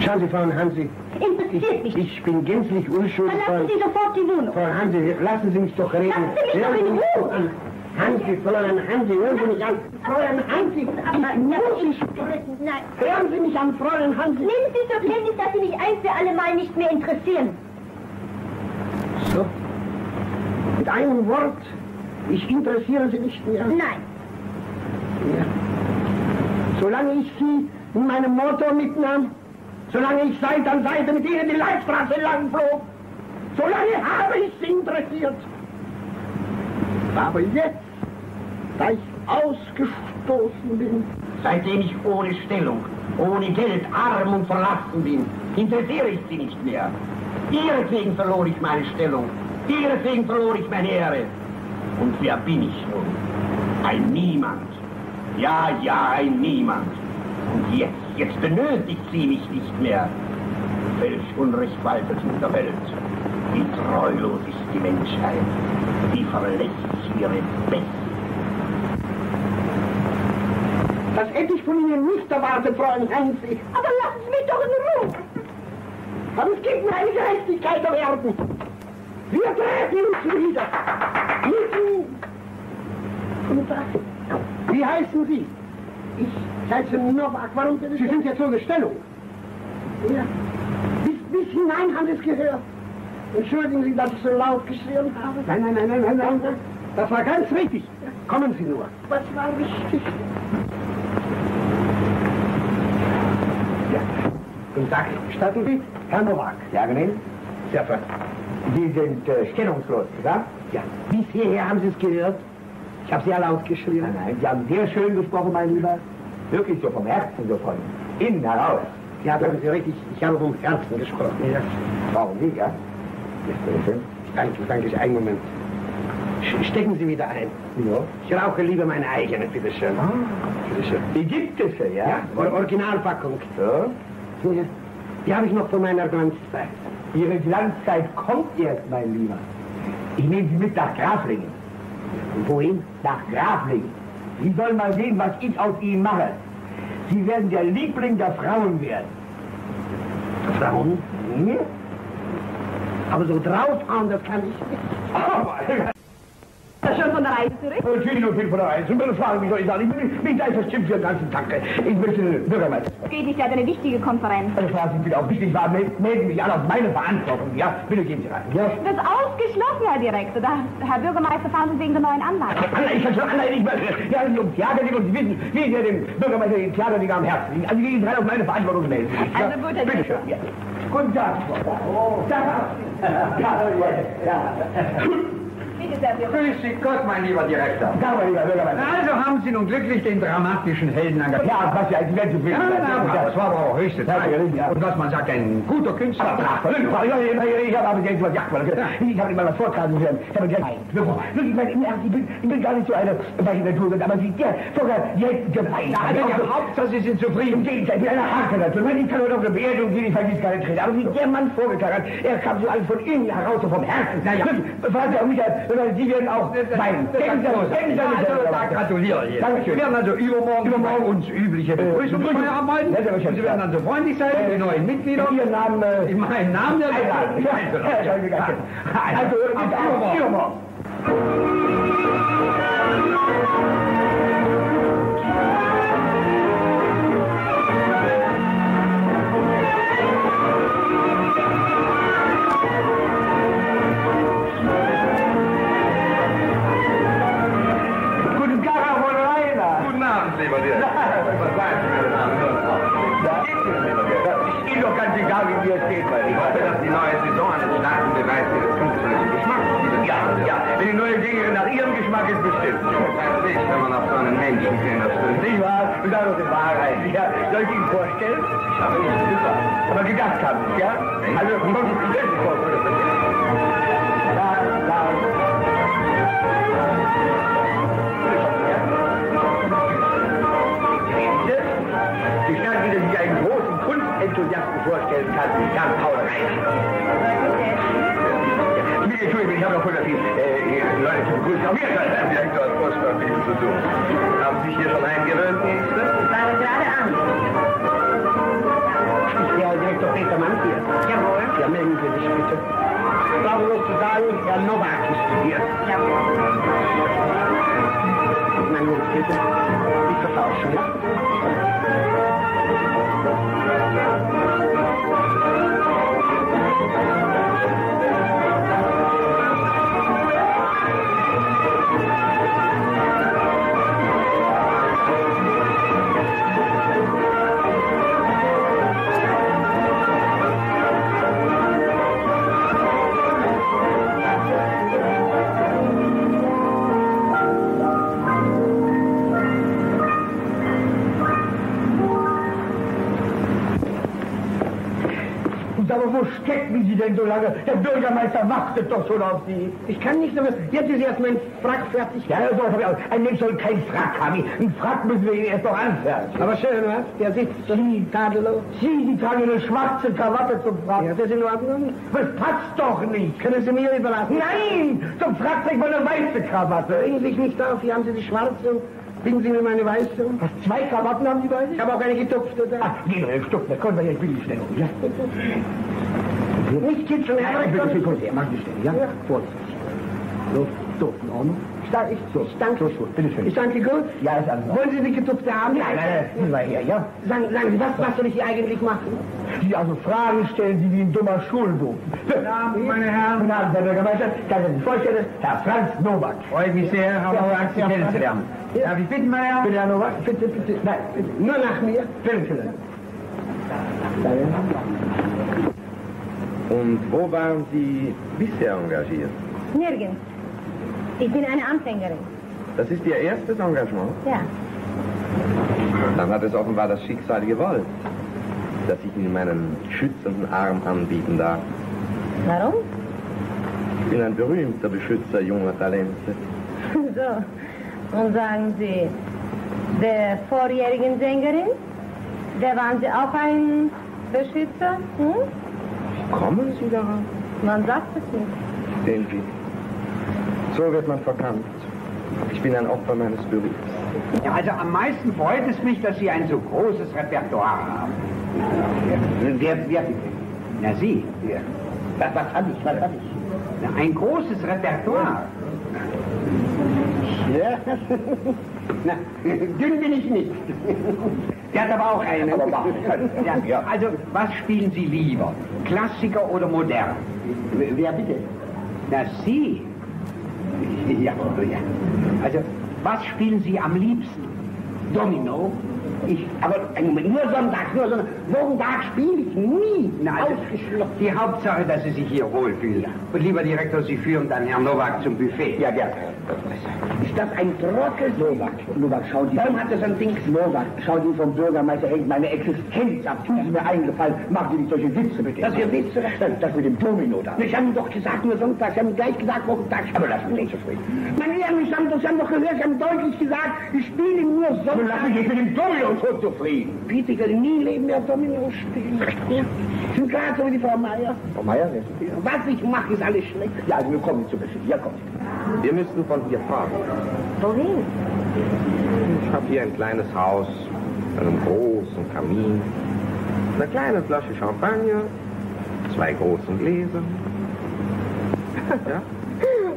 Schauen Sie, Fräulein Hanse. Interessiert mich. Ich bin gänzlich unschuldig. Verlassen Sie sofort die Wohnung. Fräulein Hanse, lassen Sie mich doch reden. Lassen Sie mich doch in Ruhe. Hanse, Fräulein Hanse, hören Sie mich an. Fräulein Hanse, Aber muss ich sprechen. Nein. Hören Sie mich an, Fräulein Hanse. Nehmen Sie zur Kenntnis, dass Sie mich ein für alle Mal nicht mehr interessieren. So. Mit einem Wort, ich interessiere Sie nicht mehr. Nein. Ja. Solange ich Sie in meinem Motor mitnahm, solange ich Seite an Seite mit Ihnen die Leitstraße entlang flog, solange habe ich Sie interessiert. Aber jetzt, da ich ausgestoßen bin, seitdem ich ohne Stellung, ohne Geld, arm und verlassen bin, interessiere ich Sie nicht mehr. Ihretwegen verlor ich meine Stellung. Ihretwegen verlor ich meine Ehre. Und wer bin ich nun? Ein Niemand. Ja, ein Niemand. Und jetzt benötigt sie mich nicht mehr. Welch Unrecht waltet in der Welt. Wie treulos ist die Menschheit. Wie verlässt ihre Besten. Das hätte ich von Ihnen nicht erwartet, Fräulein Hanse. Aber lassen Sie mich doch in Ruhe. Aber es gibt eine Gerechtigkeit auf Erden. Wir treffen uns wieder. Guten Tag. Wie heißen Sie? Ich heiße Nowak. Warum bitte? Sie sind jetzt so Stellung. Ja. Bis hinein haben Sie es gehört. Entschuldigen Sie, dass ich so laut geschrien habe. Nein. Das war ganz richtig. Kommen Sie nur. Was war wichtig? Ja. Guten Tag. Statten Sie? Herr Nowak. Ja, genehm? Seiffert. Sie sind stellungslos, oder? Ja. Bis hierher haben Sie es gehört? Ich habe sehr laut geschrien. Nein, Sie haben sehr schön gesprochen, mein Lieber. Wirklich so vom Herzen, so von innen heraus. Ja, da haben Sie richtig. Ich habe vom Herzen gesprochen. Ja. Warum nicht, ja? Schön. Danke. Einen Moment. Stecken Sie wieder ein. Ja. Ich rauche lieber meine eigene, bitteschön. Ah, bitteschön. Die gibt es ja? Ja, Originalpackung. Ja. Ja. Die habe ich noch von meiner Glanzzeit. Ihre Glanzzeit kommt erst, mein Lieber. Ich nehme Sie mit nach Graflingen. Und wohin? Nach Graflingen. Sie sollen mal sehen, was ich aus Ihnen mache. Sie werden der Liebling der Frauen werden. Frauen? Ja. Aber so draufhauen, das kann ich nicht. Aber... Schon von der Reise zurück? Viel von der Reise. Und bitte fragen, wie soll ich sagen? Ich bin nicht einfach stimmt für den ganzen Tag. Ich möchte Bürgermeister. Geht nicht, ja, eine wichtige Konferenz. Also fragen Sie bitte auch wichtig war, melden mich alle auf meine Verantwortung. Ja, bitte gehen Sie rein. Ja. Das ist ausgeschlossen, Herr Direktor. Herr Bürgermeister, fahren Sie wegen der neuen Anlage. Ich kann schon allein nicht mehr. Ja, Sie um Theater gehen und Sie wissen, wie sehr dem Bürgermeister die Theater am Herzen liegen. Also gehen Sie rein auf meine Verantwortung melden. Also gut, Herr Bitte schön. Ja. Guten Tag. Ja. Bitte sehr, Grüß Sie Gott, mein lieber Direktor. Da, mein lieber Bürgermeister. Also haben Sie nun glücklich den dramatischen Helden engagiert. Ja, was ja, Sie werden zufrieden sein. Das war aber auch höchste Zeit. Ja. Und was man sagt, ein guter Künstler. Ich habe aber jetzt was ich habe immer was vortragen hören. Ich meine, im Ernst, ich bin gar nicht so eine weiche Natur, aber Sie, sogar jetzt gemein. Hauptsache, Sie sind zufrieden. Im Gegenteil, ich bin eine harte Natur. Ich kann nur auf eine Beerdigung gehen, ich vergiss keine Träne. Aber wie der Mann vorgetragen hat, er kam so alles von innen heraus, so vom Herzen. Fragen Sie auch mich, wenn weil Sie werden auch sein. Da gratuliere ich. Dankeschön. Wir werden also übermorgen uns übliche Begrüßungsfeier abhalten. Sie werden dann so freundlich sein, die neuen Mitglieder. Ihren Namen, in meinen Namen, der Also, übermorgen. Lieber dir. Was sagen Sie, meine Damen und Herren? Ist Ihnen doch ganz egal, wie mir es geht, weil Ich hoffe, dass die neue Saison einen starken Beweis Ihres künstlerischen Geschmacks bietet. Ja, wenn die neue Dinge nach Ihrem Geschmack ist, bestimmt. Herzlich, wenn man auf so einen Menschen sehen stößt. Nicht wahr? Und dann noch die Wahrheit. Ja, soll ich Ihnen vorstellen? Ich habe nicht gesagt. Aber gedacht haben Sie, ja? Also, kommt Sie selbst vor, oder? Enthusiasten vorstellen kann, Herrn Paul Abraham. Entschuldigung, ich habe noch voll viel Leute zu begrüßen. Auf jeden Fall, Direktor hat furchtbar viel zu tun. Haben Sie sich hier schon eingewöhnt, Nächste? Ich fange gerade an. Ist der Direktor Petermann hier? Jawohl. Ja, melden Sie sich bitte. Ich brauche bloß zu sagen, Herr Nowak ist hier. Jawohl. Mein Jungs, bitte. Nicht vertauschen, ja? Aber wo stecken Sie denn so lange? Der Bürgermeister wartet doch schon auf Sie. Ich kann nicht, aber jetzt ist erst mein Frack fertig. Ja, so habe ich auch. Ein Mensch soll keinen Frack haben. Einen Frack müssen wir ihn erst noch anfertigen. Aber schön, was? Der sitzt Sie tadellos. Sie tragen eine schwarze Krawatte zum Frack. Ja, das ist in Ordnung. Das passt doch nicht. Können Sie mir überlassen? Nein! Zum Frack trägt man eine weiße Krawatte. Regen Sie sich nicht auf, hier haben Sie die schwarze und bringen Sie mir meine weiße. Was, 2 Krawatten haben Sie bei sich? Ich habe auch eine getupfte da. Ach, gehen wir Stück, da können wir jetzt billig stellen. Ja. Nicht kitzeln, Herr Direktor. Direktor. Bitte, mach die Stelle, ja? Ja. Vorsichtig. So, in Ordnung. Ich danke. So, bitte schön. Ich danke gut. Ja, ist alles. Wollen Sie die getupfte haben? Nein, mal her, ja? Sagen Sie, was soll ich hier eigentlich machen? Sie also Fragen stellen, Sie wie ein dummer Schulbuch. Guten Abend, meine Herren. Guten Abend, Herr Bürgermeister. Kann ich sich vorstellen, Herr Franz Nowak. Freut mich sehr, Herr Nowak, Sie kennenzulernen. Darf ich bitten, meine Herren? Bitte, Herr Nowak. Bitte. Nein, bitte. Nur nach mir. Bitte. Und wo waren Sie bisher engagiert? Nirgends. Ich bin eine Anfängerin. Das ist Ihr erstes Engagement? Ja. Dann hat es offenbar das Schicksal gewollt, dass ich Ihnen meinen schützenden Arm anbieten darf. Warum? Ich bin ein berühmter Beschützer junger Talente. So. Und sagen Sie, der vorjährigen Sängerin, der waren Sie auch ein Beschützer? Hm? Kommen Sie darauf? Man sagt es nicht. Sehen Sie, so wird man verkannt. Ich bin ein Opfer meines Berufs. Ja, also am meisten freut es mich, dass Sie ein so großes Repertoire haben. Wer bitte? Na, Sie. Ja. Was hab ich? Na, ein großes Repertoire. Ja. Na, dünn bin ich nicht. Der hat aber auch einen. Aber mach. Ja. Also, was spielen Sie lieber? Klassiker oder modern? Wer bitte? Na, Sie. Ja. Also, was spielen Sie am liebsten? Domino. Aber nur Sonntag. Wochentag spiele ich nie. Na, also, ausgeschlossen. die Hauptsache, dass Sie sich hier wohlfühlen. Ja. Und lieber Direktor, Sie führen dann Herrn Nowak zum Buffet. Ja, gerne. Ist das ein Trottel? Nowak, schau dir. Warum hat das ein Ding? Nowak, schau dir vom Bürgermeister hängt meine Existenz ab. Tun Sie mir eingefallen, machen Sie nicht solche Witze mit dem. Das ist Witze? Das mit dem Domino da. Ich habe doch gesagt, nur Sonntag. Sie haben gleich gesagt, Wochentag. Aber lass mich nicht zufrieden. Meine Herren, Sie haben doch gehört, Sie haben deutlich gesagt, ich spiele nur Sonntag. Lass mich nicht mit dem Domino so zufrieden. Peter, ich werde nie im Leben mehr Domino spielen. Ich bin gerade so wie die Frau Meier. Frau Meier? Was ich mache, ist alles schlecht. Ja, also wir kommen zu Buffet. Ja, komm. Wir müssten von hier fahren. Wohin? Ich habe hier ein kleines Haus, einen großen Kamin, eine kleine Flasche Champagner, 2 großen Gläser. Ja?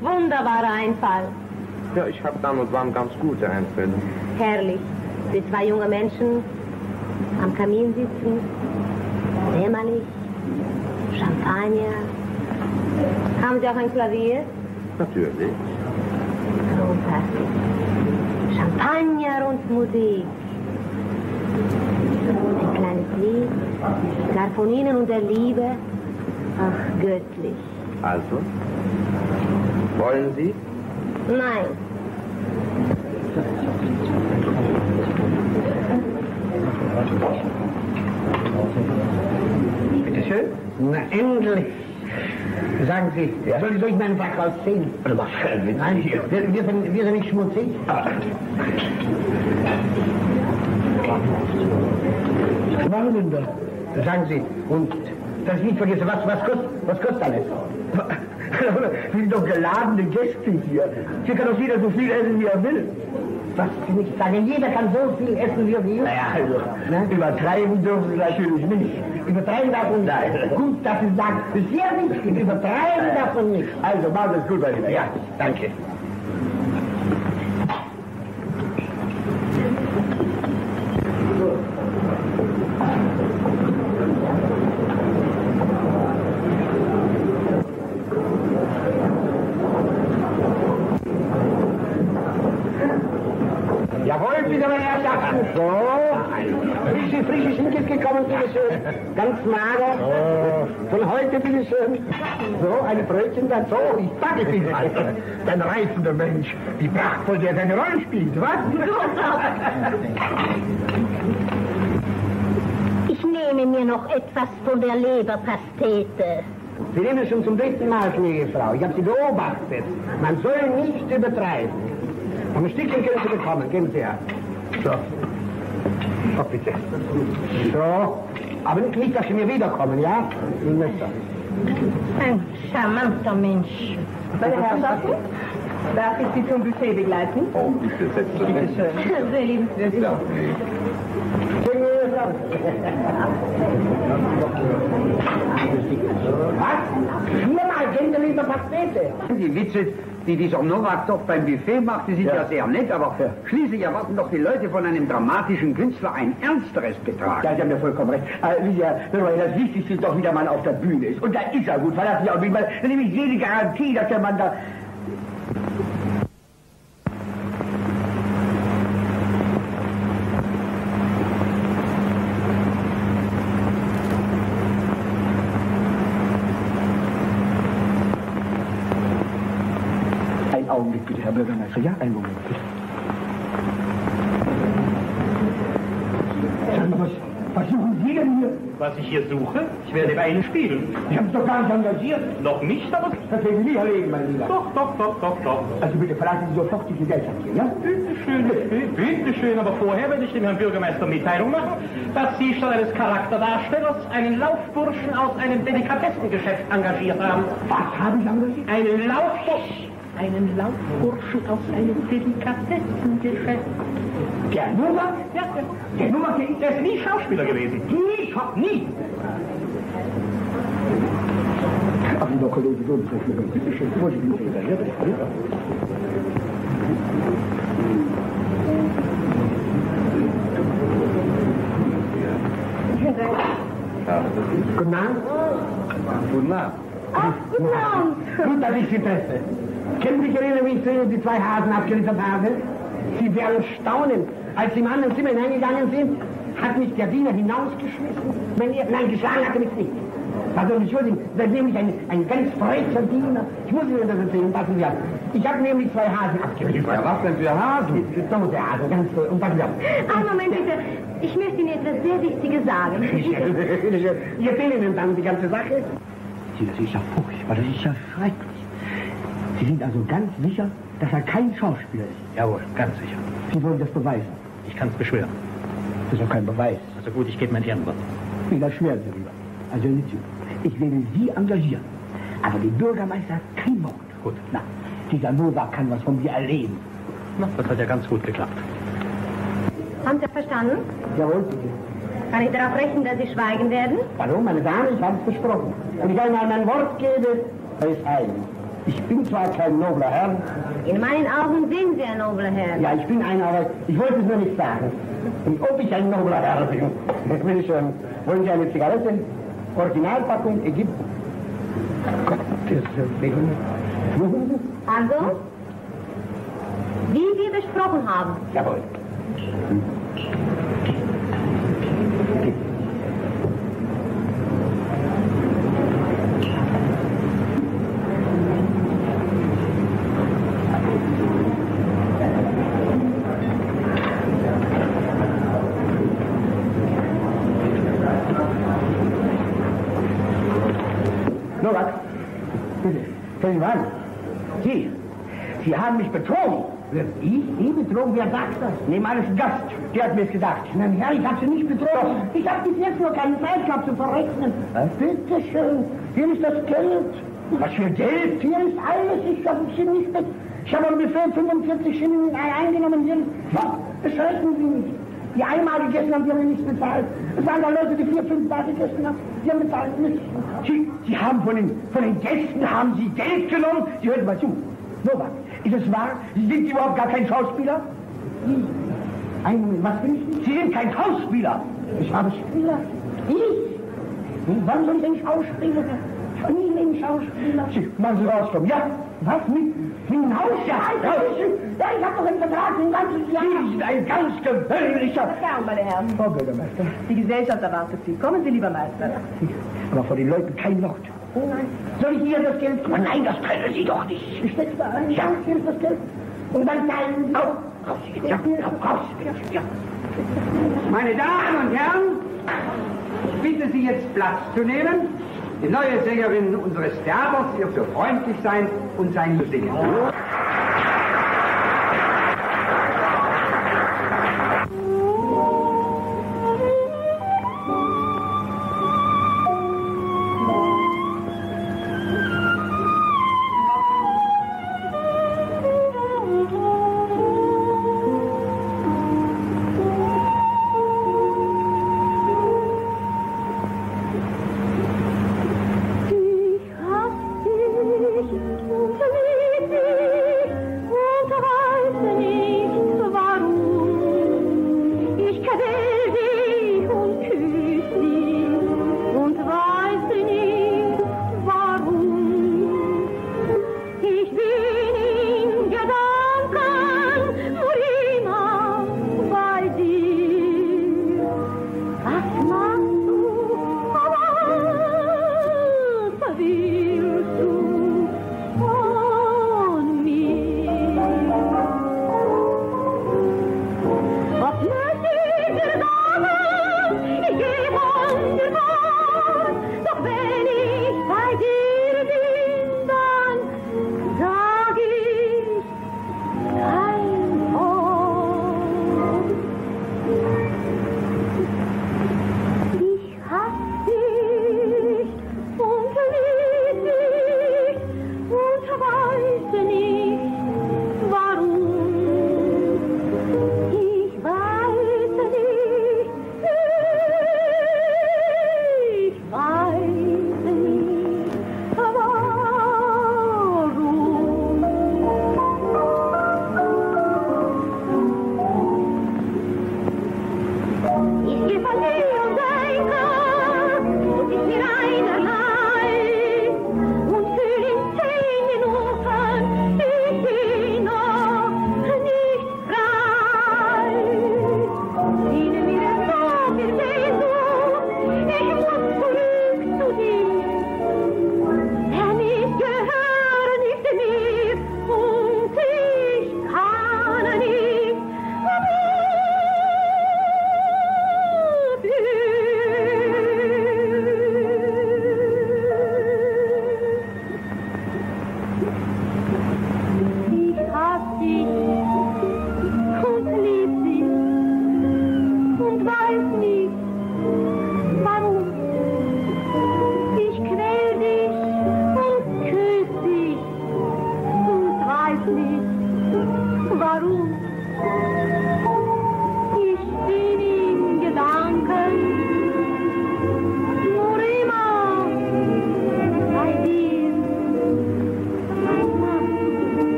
Wunderbarer Einfall. Ja, ich habe dann und wann ganz gute Einfälle. Herrlich. Die 2 junge Menschen am Kamin sitzen, dämmerlich, Champagner. Haben Sie auch ein Klavier? Natürlich. Großartig. Champagner und Musik. Ein kleines Lied, gar von Ihnen und der Liebe. Ach, göttlich. Also? Wollen Sie? Nein. Bitte schön. Na, endlich. Sagen Sie, soll ich meinen Backhaus sehen? Nein, wir sind nicht schmutzig. Was machen denn da? Sagen Sie, und dass ich nicht vergesse, was kostet alles? Wir sind doch geladene Gäste hier. Hier kann doch jeder so viel essen, wie er will. Was Sie nicht sagen, jeder kann so viel essen, wie er will. Naja, also, ne? Übertreiben dürfen Sie natürlich nicht. Übertreiben darf man nicht. Gut, dass Sie sagen, das ist sehr wichtig, übertreiben darf man nicht. Also, machen Sie es gut, mein Lieber. Ja, danke. Jawohl, wieder mein Herrschaften. So, frische Schinken gekommen, bitteschön. Ganz mager. Von heute, bitteschön. So, eine Brötchen dazu. Ich backe dich mal. Dein reizender Mensch, wie prachtvoll der seine Rolle spielt, was? Ich nehme mir noch etwas von der Leberpastete. Sie nehmen es schon zum 3. Mal, gnädige Frau. Ich habe Sie beobachtet. Man soll nicht übertreiben. Ein Stückchen können Sie bekommen. Geben Sie her. So. Oh, bitte. So. Aber nicht, dass Sie mir wiederkommen, ja? Ich möchte. Ein charmanter Mensch. Meine Herrschaften, darf ich Sie zum Buffet begleiten? Oh, bitte, setzen Sie Bitte schön. Sehr liebenswürdig. Ja. Was? 4-mal Gänse lieber Pastete. Die Witze, die dieser Nowak doch beim Buffet macht, die sind ja sehr nett, aber schließlich erwarten doch die Leute von einem dramatischen Künstler ein ernsteres Betrag. Ja, Sie haben ja vollkommen recht. Das Wichtigste ist doch, wie der Mann auf der Bühne ist. Und da ist er gut, verlassen Sie auch nicht mal. Dann nehme ich jede Garantie, dass der Mann da... Augenblick bitte, Herr Bürgermeister. Ja, einen Moment bitte. Sagen Sie, was suchen Sie denn hier? Was ich hier suche? Ich werde bei Ihnen spielen. Ich habe es doch gar nicht engagiert. Noch nicht, aber... Das werden Sie erlegen, mein Lieber. Doch. Also bitte verlassen Sie sofort die Gesellschaft hier, ja? Bitte schön, aber vorher werde ich dem Herrn Bürgermeister Mitteilung machen, dass Sie statt eines Charakterdarstellers einen Laufburschen aus einem Delikatessengeschäft engagiert haben. Was habe ich engagiert? Einen Laufburschen aus einem Delikatessengeschäft. Der Nowak? Ja. Der Nowak, Der ist nie Schauspieler gewesen. Nie. Ach, lieber Kollege, so ein Treffler, bitte schön. Wo sind Sie denn? Ja, bitte. Guten Abend. Guten Abend. Ach, guten Abend. Gut, dass ich Sie treffe. Können Sie sich erinnern, wie ich zu Ihnen die 2 Hasen abgeliefert habe? Sie werden staunen. Als Sie im anderen Zimmer hineingegangen sind, hat mich der Diener hinausgeschmissen. Nein, geschlagen hat er mich nicht. Also, entschuldigen, das ist nämlich ein ganz freudscher Diener. Ich muss Ihnen das erzählen, passen Sie auf. Ich habe nämlich 2 Hasen abgeliefert. Ja, was denn für Hasen? Tote Hasen, ganz toll. Und passen Sie auf. Einen Moment bitte. Ich möchte Ihnen etwas sehr Wichtiges sagen. Ich erzähle Ihnen dann die ganze Sache. Das ist ja furchtbar, das ist ja schrecklich. Sie sind also ganz sicher, dass er kein Schauspieler ist? Jawohl, ganz sicher. Sie wollen das beweisen? Ich kann es beschwören. Das ist doch kein Beweis. Also gut, ich gebe mein Ehrenwort. Wieder schwören Sie lieber. Also nicht. Ich werde Sie engagieren. Aber der Bürgermeister hat kein Wort. Gut. Na, Dieser Nowak kann was von dir erleben. Na, das hat ja ganz gut geklappt. Haben Sie verstanden? Jawohl. Kann ich darauf rechnen, dass Sie schweigen werden? Hallo, meine Dame, ich habe es versprochen. Und ich einmal mein Wort gebe, er ist eigen. Ich bin zwar kein nobler Herr. In meinen Augen sind Sie ein nobler Herr. Ja, ich bin einer, aber ich wollte es nur nicht sagen. Und ob ich ein nobler Herr bin, das will ich schon. Wollen Sie eine Zigarette? Originalpackung Ägypten. Gottes Willen. Also, wie wir besprochen haben. Jawohl. Nowak, bitte, hören Sie mal an. Sie haben mich betrogen. Ich? Sie betrogen? Wer sagt das? Nehmen alles Gast. Der hat mir es gesagt. Nein, Herr, ich habe Sie nicht betrogen. Doch. Ich habe bis jetzt nur keine Zeit gehabt zu verrechnen. Bitte schön. Hier ist das Geld. Was für Geld? Hier ist alles. Ich habe Sie nicht Ich habe ungefähr 45 Schilling eingenommen. Hier ist... Was? Beschränken Sie nicht. Die einmal gegessen haben, die haben nicht bezahlt. Es waren da Leute, die 4, 5 Tage gegessen haben. Die haben bezahlt nichts. Sie haben von den Gästen haben Sie Geld genommen. Sie hören mal zu. Nowak, ist es wahr? Sind Sie überhaupt gar kein Schauspieler? Sie? Einen Moment, was bin ich? Sie sind kein Schauspieler. Ich habe Spieler. Ich? Wann soll ich denn Schauspieler werden? Ich habe nie einen Schauspieler. Sie, machen Sie rauskommen. Ja? Was? Mit einem Haus? Ja, ich habe doch einen Vertrag für ein ganzes Jahr. Sie sind ein ganz gewöhnlicher... Ja, meine Herren. Frau Bürgermeister. Die Gesellschaft erwartet Sie. Kommen Sie, lieber Meister. Aber vor den Leuten kein Wort. Oh nein. Soll ich ihr das Geld tun? Nein, das können Sie doch nicht. Ich steck's da ein. Ja. Hier ist das Geld. Und dann teilen Sie. Raus. Ja, raus. Ja. Meine Damen und Herren, ich bitte Sie jetzt Platz zu nehmen. Die neue Sängerin unseres Theaters wird so freundlich sein und sein zu singen. Ich hab dich lieb.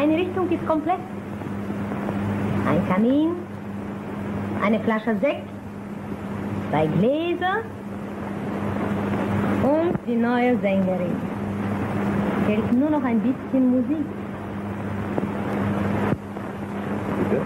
Einrichtung ist komplett. Ein Kamin, eine Flasche Sekt, 2 Gläser und die neue Sängerin. Fehlt nur noch ein bisschen Musik. Bitte?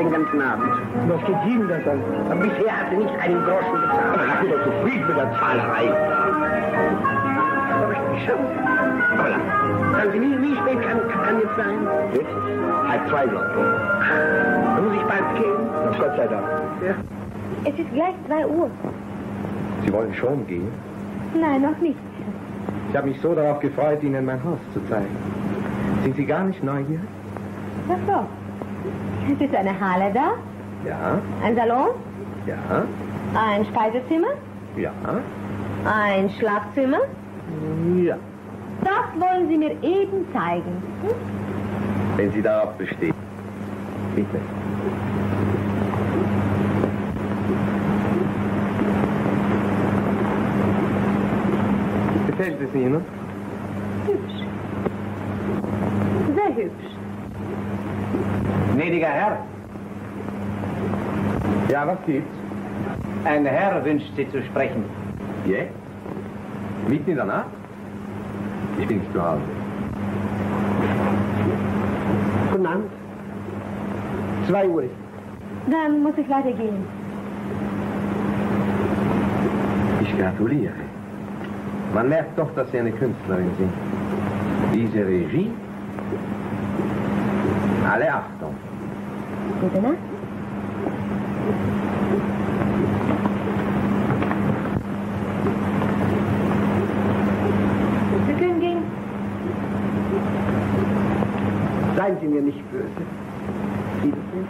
den ganzen Abend. Was geht Ihnen das an? Aber bisher hat sie nicht einen Groschen bezahlt. Aber ich bin doch zufrieden mit der Zahlerei. Aber ich schon. Aber lang. Sagen Sie, wie spät kann jetzt sein? Jetzt? 1:30, glaube ich. Da muss ich bald gehen. Na, Gott sei Dank. Ja. Es ist gleich 2 Uhr. Sie wollen schon gehen? Nein, noch nicht. Ich habe mich so darauf gefreut, Ihnen mein Haus zu zeigen. Sind Sie gar nicht neugierig? Ach so. Es ist eine Halle da? Ja. Ein Salon? Ja. Ein Speisezimmer? Ja. Ein Schlafzimmer? Ja. Das wollen Sie mir eben zeigen. Hm? Wenn Sie darauf bestehen. Bitte. Gefällt es Ihnen? Hübsch. Sehr hübsch. Gnädiger Herr, Ja, was gibt's? ein Herr wünscht Sie zu sprechen. Jetzt? Mitten in der Nacht? Ich bin nicht zu Hause. Guten Abend. 2 Uhr. Dann muss ich leider gehen. Ich gratuliere. Man merkt doch, dass Sie eine Künstlerin sind. Diese Regie. Alle Achtung. Gute Nacht. Sie können gehen. Seien Sie mir nicht böse. Wiedersehen.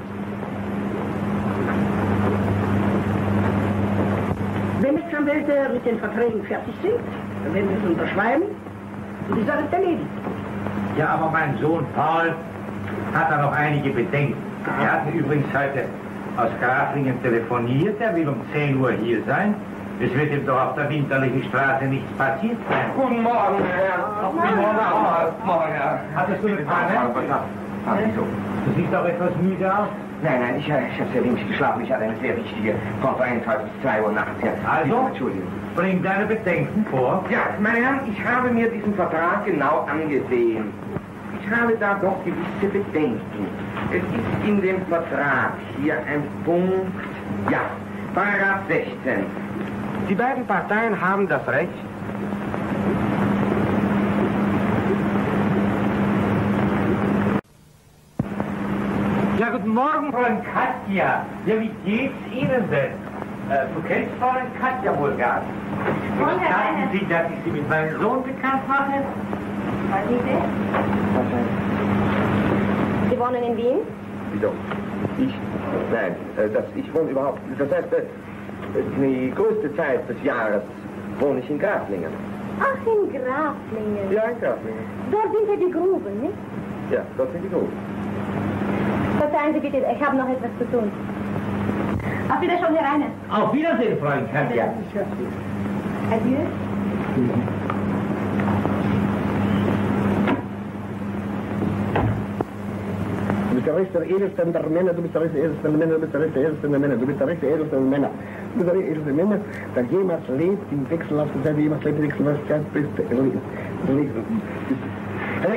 Wenn Rechtsanwälte mit den Verträgen fertig sind, dann werden wir es unterschreiben und die Sache ist erledigt. Ja, aber mein Sohn Paul hat da noch einige Bedenken. Er hat mir übrigens heute aus Graflingen telefoniert. Er will um 10 Uhr hier sein. Es wird ihm doch auf der winterlichen Straße nichts passiert sein. Guten Morgen, Herr. Guten Morgen, Herr. Hattest du eine Panne? Du siehst auch etwas müde aus. Nein, ich habe sehr wenig geschlafen. Ich hatte eine sehr wichtige Konferenz heute bis 2 Uhr nachts. Ja. Also, Entschuldigung. bring deine Bedenken vor. Ja, meine Herren, ich habe mir diesen Vertrag genau angesehen. Ich habe da doch gewisse Bedenken. Es ist in dem Vertrag hier ein Punkt, ja, Paragraph 16. Die beiden Parteien haben das Recht, Ja, guten Morgen, Fräulein Katja. Ja, wie geht's Ihnen denn? Du kennst Fräulein Katja wohl gar nicht. Gestatten Sie, dass ich Sie mit meinem Sohn bekannt mache? Was ist das? Sie wohnen in Wien? Wieso? Ich? Nein, ich wohne überhaupt. Das heißt, die größte Zeit des Jahres wohne ich in Graflingen. Ach, in Graflingen. Ja, in Graflingen. Dort sind ja die Gruben, nicht? Ja, dort sind die Gruben. Verzeihen Sie bitte, ich habe noch etwas zu tun. Auf Wiedersehen, Herr Reine. Auf Wiedersehen, Fräulein Katja. Adieu. Du bist der rechte Edelste der Männer, du bist der rechte Edelste der Männer, du bist der rechte Edelste der Männer, du bist der rechte Edelste der Männer. Du bist der rechte Edelste der Männer, der jemals lebt, im wechselhaften Zeit, jemals lebt, im wechselhaften Zeit, bist du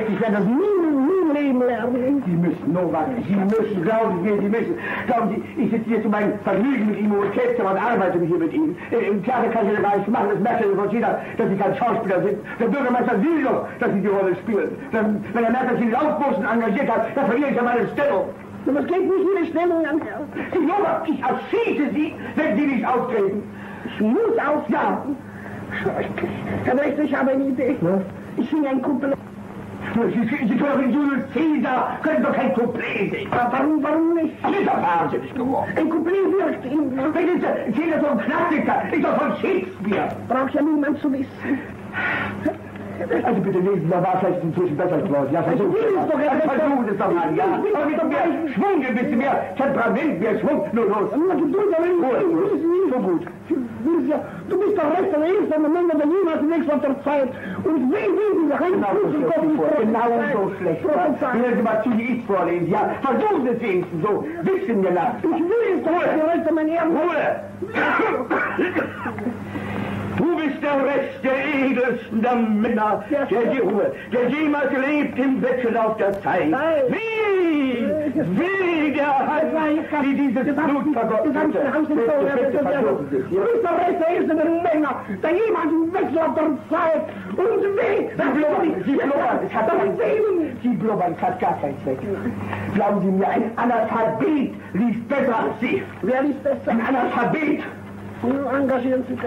ich werde das nie leben lernen. Sie müssen, Nowak, Sie müssen, glauben Sie mir, Sie müssen. Glauben Sie, ich sitze hier zu meinem Vergnügen mit Ihnen und kämpfe und arbeite mich hier mit Ihnen. Im Theater kann ich gar nicht machen, das merkt ja von jeder, dass Sie kein Schauspieler sind. Der Bürgermeister will doch, dass Sie die Rolle spielen. Wenn er merkt, dass Sie den Aufposten engagiert hat, dann verliere ich ja meine Stellung. Aber es geht nicht Ihre Stellung an, Herr. Sie, Nowak, ich erschieße Sie, wenn Sie nicht auftreten. Ich muss auftreten. Schrecklich. Herr Rechter, ich habe eine Idee. Ich singe ein Kumpel. Sie können doch in Julius Caesar, können doch kein Couplet singen. Warum nicht? Sie ist doch wahnsinnig geworden. Ein Couplet wirkt Ihnen. Wenn ist Caesar so ein Klassiker, ist doch von Shakespeare. Braucht ja niemand zu wissen. Also bitte lesen, da war vielleicht inzwischen besser geworden. Ja, versuchen es doch mal, ja. Aber mit mehr Schwung, ein bisschen mehr Temperament, mehr Schwung. Nur los. So gut. Du bist doch recht, der erste Moment, der niemals nichts auf der Zeit. Und wie dieser genau so schlecht. Hören Sie mal zu, wie ich vorlese. Ja, versuchen Sie es wenigstens so. Wissen wir nach. Ich will es doch, der Rechte, mein Herr. Ruhe! Du bist der rechte, edelsten der Männer, der jemals lebt im Wechsellauf der Zeit. Wie der Hand, die dieses Blut vergossen hat. Du bist der rechte, edelste der Männer, der jemals im Wechsellauf der Zeit. Und Sie blubbern, es hat gar keinen Zweck. Glauben Sie mir, ein Analphabet liest besser als Sie. Wer liest besser? Ein Analphabet. Engagieren Sie sich.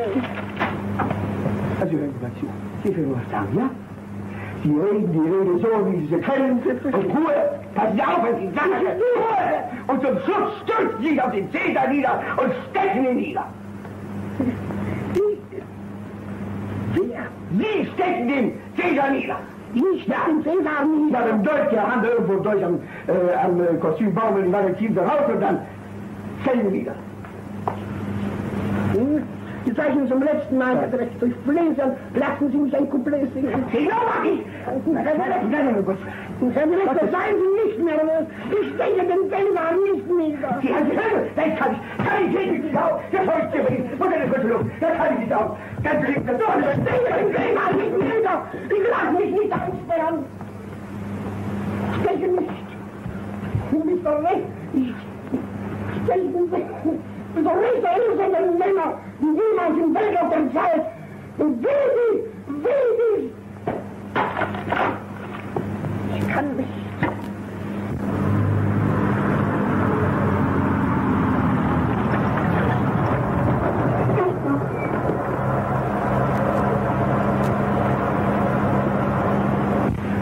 Also hören Sie mal zu. Sie können was sagen, ja? Sie reden die Rede so, wie Sie sie können. Und Ruhe! Passen Sie auf, wenn Sie sagen, Ruhe! Und zum Schluss stürzen Sie sich auf den Caesar nieder und stechen ihn nieder. Wer? Sie stechen den Caesar nieder. Ich stech den Caesar nieder. Mit dem Dolch der Hand irgendwo durch am Kostümbaum in die Magazin raus und dann stellen Sie nieder. Sie zeichnen zum letzten Mal, Herr Direktor. Ich flehe Sie an, lassen Sie mich ein Couplet singen. Herr Direktor, seien Sie nicht mehr nervös. Ich stehe den Fehler nicht nieder. Sie haben die Hölle. Das kann ich täglich nicht auf. Das folgt dir nicht. Muss eine gute Luft. Das kann ich nicht auf. Ganz lieb, das doch. Ich stehe den Fehler nicht nieder. Ich lasse mich nicht einsperren. Ich denke nicht. Du bist doch recht. Ich denke nicht. So Richter sind Männer, die niemals im Welt auf der Zeit. Und will sie. Ich kann nicht.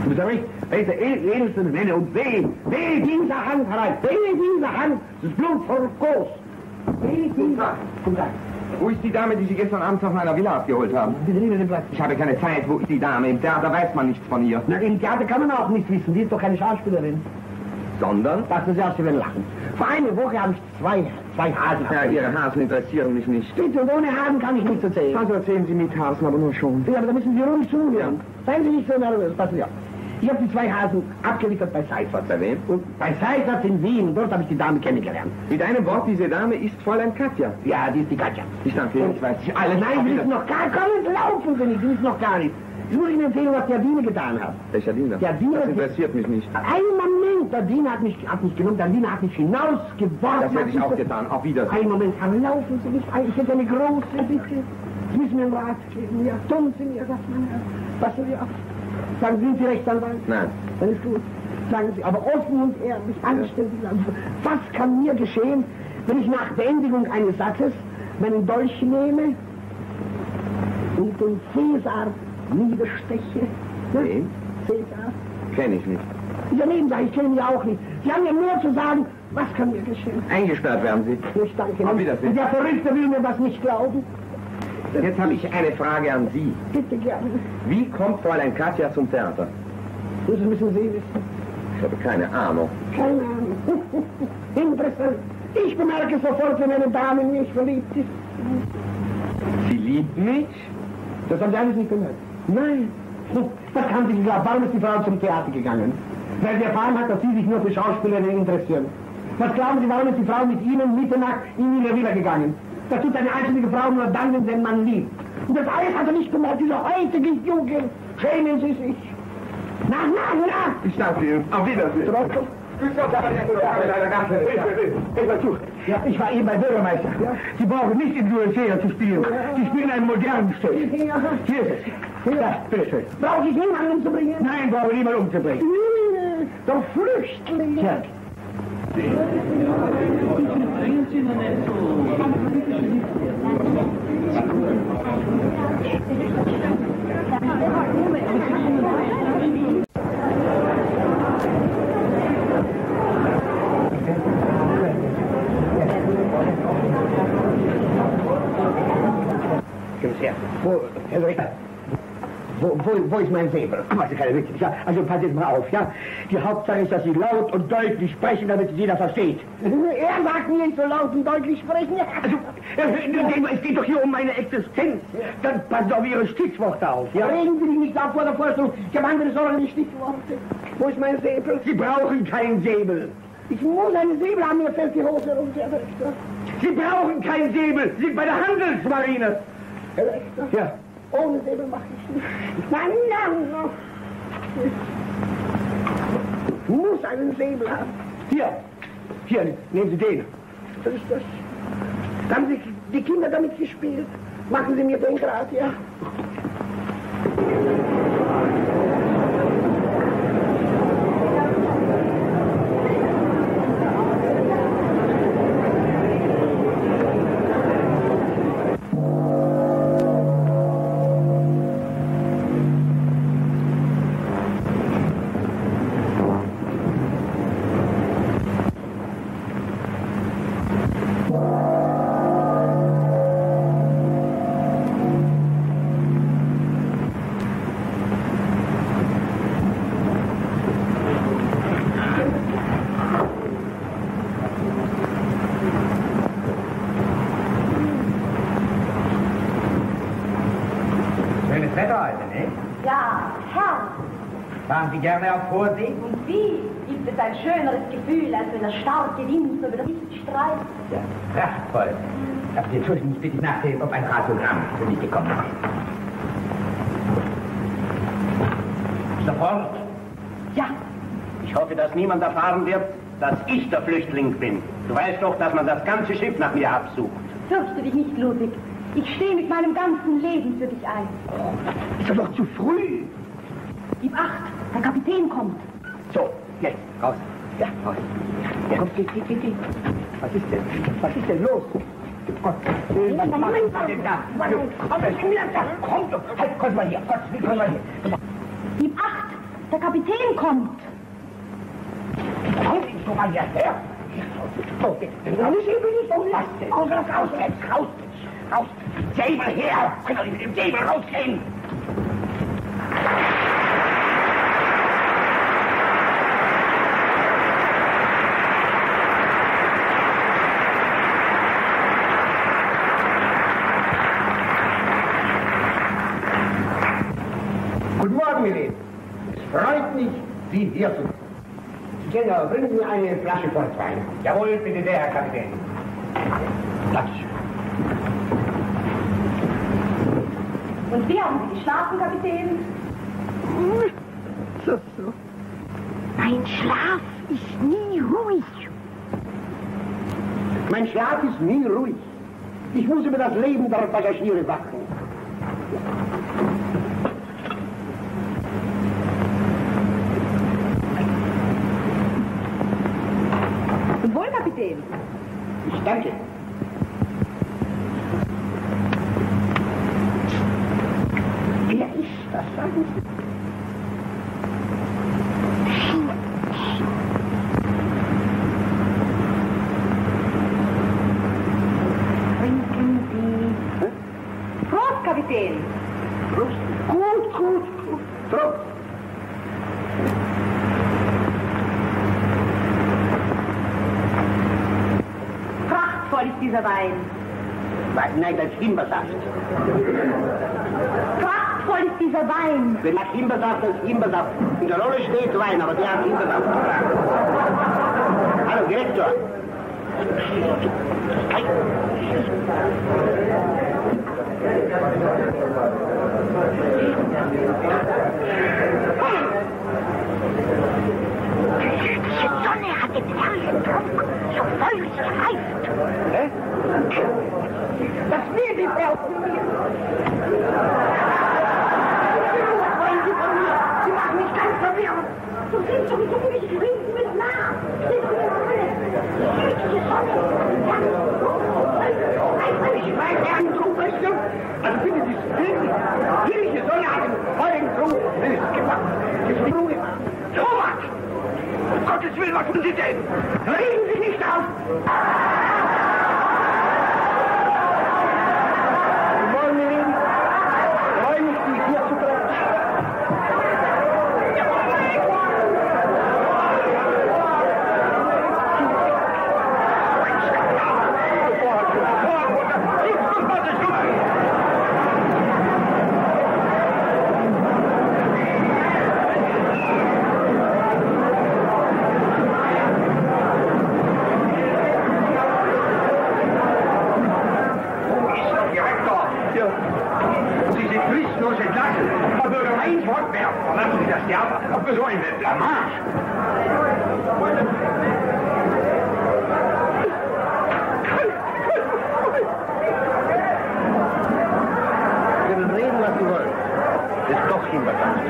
Du bist recht, welche edelsten Männer und weh diese Hand herein, wehe diese Hand, das Blut voll groß. Guten Tag. Wo ist die Dame, die Sie gestern Abend auf meiner Villa abgeholt haben? Bitte nehmen den Platz. Ich habe keine Zeit. Wo ist die Dame? Im Theater weiß man nichts von ihr. Na, im Theater kann man auch nichts wissen. Die ist doch keine Schauspielerin. Sondern? Lassen Sie aus, Sie werden lachen. Vor einer Woche habe ich zwei Hasen. Ja, Ihre Hasen interessieren mich nicht. Bitte, und ohne Hasen kann ich nichts erzählen. Also erzählen Sie mit Hasen, aber nur schon. Ja, aber da müssen Sie ruhig zuhören. Seien Sie nicht so nervös. Passen Sie auf. Ich habe die zwei Hasen abgeliefert bei Seiffert. Bei wem? Und bei Seiffert in Wien. Dort habe ich die Dame kennengelernt. Mit einem Wort, diese Dame ist Fräulein Katja. Ja, die ist die Katja. Ich danke Ihnen, ich weiß nicht alles. Nein, Sie wissen noch gar nicht. Kommen, laufen Sie nicht. Sie wissen noch gar nicht. Ich muss Ihnen erzählen, was der Diener getan hat. Welcher Diener? Der Diener, das interessiert mich nicht. Einen Moment, der Diener hat mich genommen, der Diener hat mich hinausgeworfen. Das hätte ich auch getan, auf Wiedersehen. Einen Moment, laufen Sie nicht ein. Ich hätte eine große Bitte. Sie müssen mir einen Rat geben. Ja, tun Sie mir das, mein Herr. Passen Sie auf. Sagen Sie, sind Sie Rechtsanwalt? Nein. Dann ist gut. Sagen Sie, aber offen und ehrlich, anständig. Was kann mir geschehen, wenn ich nach Beendigung eines Satzes meinen Dolch nehme und den Cäsar niedersteche? Wen? Cäsar? Kenne ich nicht. Ja, nebenbei, ich kenne ihn ja auch nicht. Sie haben ja nur zu sagen, was kann mir geschehen? Eingesperrt werden Sie. Ich danke Auf Wiedersehen. Und der Verrückte will mir das nicht glauben. Jetzt habe ich eine Frage an Sie. Bitte gerne. Wie kommt Fräulein Katja zum Theater? Das müssen Sie wissen. Ich habe keine Ahnung. Keine Ahnung. Interessant. Ich bemerke sofort, wenn eine Dame in mich verliebt ist. Sie liebt mich? Das haben Sie alles nicht bemerkt. Nein. Das kann sich glauben. Warum ist die Frau zum Theater gegangen? Weil sie erfahren hat, dass Sie sich nur für Schauspielerinnen interessieren. Was glauben Sie, warum ist die Frau mit Ihnen Mitternacht in Ihre Villa gegangen? Das tut eine einzige Frau nur dann, wenn sie einen Mann liebt. Und das alles hat er nicht gemacht, diese heutige Jugend. Schämen Sie sich. Nach. Ich danke Ihnen. Auf Wiedersehen. Ja, ich war eben bei Bürgermeister. Ja. Sie brauchen nicht in Duellfehler zu spielen. Sie spielen einen modernen Stück. Hier ist es. Ja, bitteschön. Brauche ich niemanden umzubringen? Nein, brauche ich niemanden umzubringen. Doch Flüchtlinge. Ja. Wo ist mein Säbel? Machen Sie keine Witze. Ja, also passen Sie mal auf, ja? Die Hauptsache ist, dass Sie laut und deutlich sprechen, damit es jeder versteht. Er sagt mir nicht so laut und deutlich sprechen. Also, es geht doch hier um meine Existenz. Dann passen Sie auf Ihre Stichworte auf, ja? Regen Sie mich nicht auf vor der Vorstellung. Ich habe andere sorgliche Stichworte. Wo ist mein Säbel? Sie brauchen keinen Säbel. Ich muss einen Säbel haben, mir fällt die Hose runter, Herr Direktor. Sie brauchen keinen Säbel. Sie sind bei der Handelsmarine. Herr Direktor? Ja. Ohne Säbel mache ich nicht. Nein. Ich muss einen Säbel haben. Hier, nehmen Sie den. Was ist das? Da haben Sie die Kinder damit gespielt. Machen Sie mir den gerade, ja? Ja, heute, ne? Ja, Herr. Fahren Sie gerne auf hoher See? Und wie gibt es ein schöneres Gefühl, als wenn der starke Wind über das Licht streift? Ja, prachtvoll. Aber Sie entschuldigen mich bitte nachsehen, ob ein Radiogramm für mich gekommen ist. Sofort? Ja. Ich hoffe, dass niemand erfahren wird, dass ich der Flüchtling bin. Du weißt doch, dass man das ganze Schiff nach mir absucht. Fürchte dich nicht, Ludwig. Ich stehe mit meinem ganzen Leben für dich ein. Ist doch noch zu früh. Gib Acht, der Kapitän kommt. So, jetzt, raus. Ja, raus. Ja. Komm, geh. Was ist denn? Was ist denn los? Gott, was macht man denn da? Komm, komm, halt, komm mal hier. Gott, wie komm mal hier. Gib Acht, der Kapitän kommt. Komm, ich komm mal hierher. So, bitte. Ich will nicht um was denn? Raus, raus. Säbel her! Könnt ihr nicht mit dem Säbel rausgehen? Guten Morgen, ihr Lieben. Es freut mich, Sie hier zu sehen. General, bringen Sie mir eine Flasche Portwein. Jawohl, bitte sehr, Herr Kapitän. Dankeschön. Und wie haben Sie geschlafen, Kapitän? So. Mein Schlaf ist nie ruhig. Mein Schlaf ist nie ruhig. Ich muss über das Leben der Passagiere wachen. Und wohl, Kapitän. Ich danke. Wer ist das? Sagen Sie. Trinken Sie. Prost, Kapitän. Prost. Gut. Prost. Prachtvoll ist dieser Wein. Nein, das ist Himbeersaft. Prachtvoll ist dieser Wein. Wenn man Himbeersaft, das ist Himbeersaft. In der Rolle steht Wein, aber der hat Himbeersaft. Hallo, Direktor. Die Sonne hat den herrlichen Trunk so völlig gereift. Hä? Das will die Frau von mir. Was wollen Sie von mir? Sie machen mich ganz verwirrt. Du siehst doch, wie ich reden mit nach. Sieh doch die Sonne. Die Sonne. Ich weiß, Herrentrunk, weißt du? Also bitte, die wirkliche Sonne hat den vollen Trunk. Das ist gemacht. Das ist Ruhe. Nowak! Um Gottes Willen, was tun Sie denn? Regen Sie nicht auf! Wollen wir reden? Wollen nicht die hier zu treffen? Lassen Sie das Theater. Kommt mir so ein Blamage. Sie können reden, was Sie wollen. Ist doch Himbeersaft.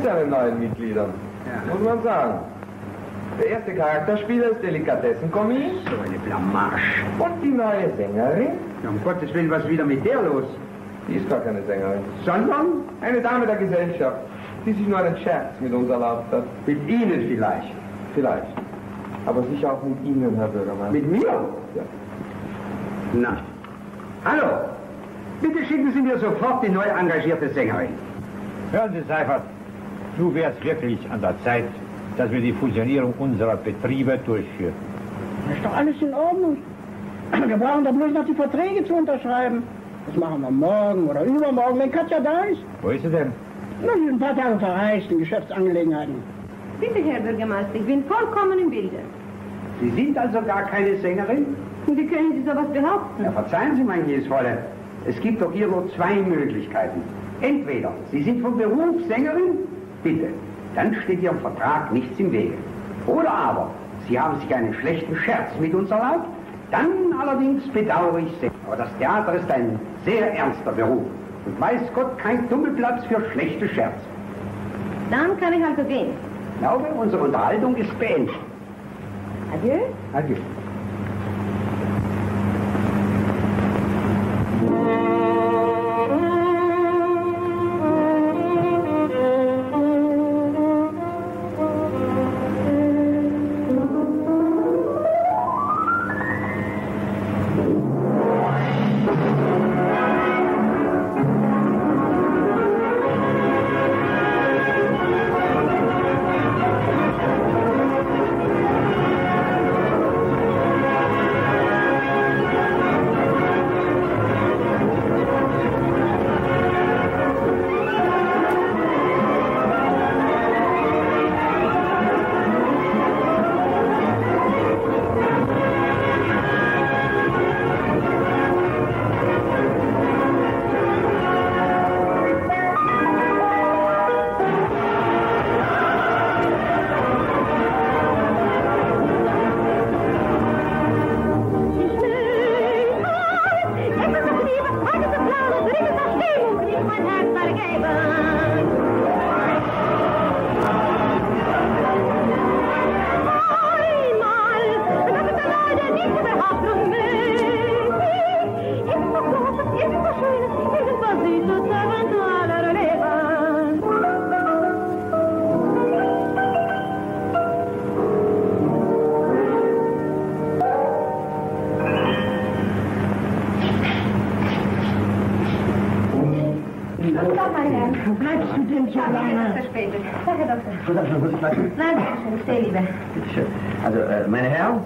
Seinen neuen Mitgliedern, muss man sagen. Der erste Charakterspieler ist Delikatessenkommis. So eine Blamage. Und die neue Sängerin? Ja, um Gottes Willen, was ist wieder mit der los? Die ist gar keine Sängerin. Sondern? Eine Dame der Gesellschaft, die sich nur einen Scherz mit uns erlaubt hat. Mit Ihnen vielleicht? Vielleicht. Aber sicher auch mit Ihnen, Herr Bürgermeister. Mit mir? Ja. Na. Hallo. Bitte schicken Sie mir sofort die neu engagierte Sängerin. Hören Sie, Seiffert, nun wäre es wirklich an der Zeit, dass wir die Fusionierung unserer Betriebe durchführen. Das ist doch alles in Ordnung. Wir brauchen doch bloß noch die Verträge zu unterschreiben. Das machen wir morgen oder übermorgen, wenn Katja da ist. Wo ist sie denn? Na, sie ist ein paar Tage verreist in Geschäftsangelegenheiten. Bitte, Herr Bürgermeister, ich bin vollkommen im Bilde. Sie sind also gar keine Sängerin? Wie können Sie sowas behaupten? Ja, verzeihen Sie, mein Volle. Es gibt doch hier nur zwei Möglichkeiten. Entweder Sie sind von Beruf Sängerin, bitte, dann steht Ihrem Vertrag nichts im Wege. Oder aber Sie haben sich einen schlechten Scherz mit uns erlaubt, dann allerdings bedauere ich sehr. Aber das Theater ist ein sehr ernster Beruf und weiß Gott kein Tummelplatz für schlechte Scherze. Dann kann ich also gehen. Ich glaube, unsere Unterhaltung ist beendet. Adieu. Adieu. Bleibst du denn so lange? Verspätet. Danke, Doktor. Muss ich gleich? Nein, bitte schön, steh lieber. Bitte schön. Also, meine Herren,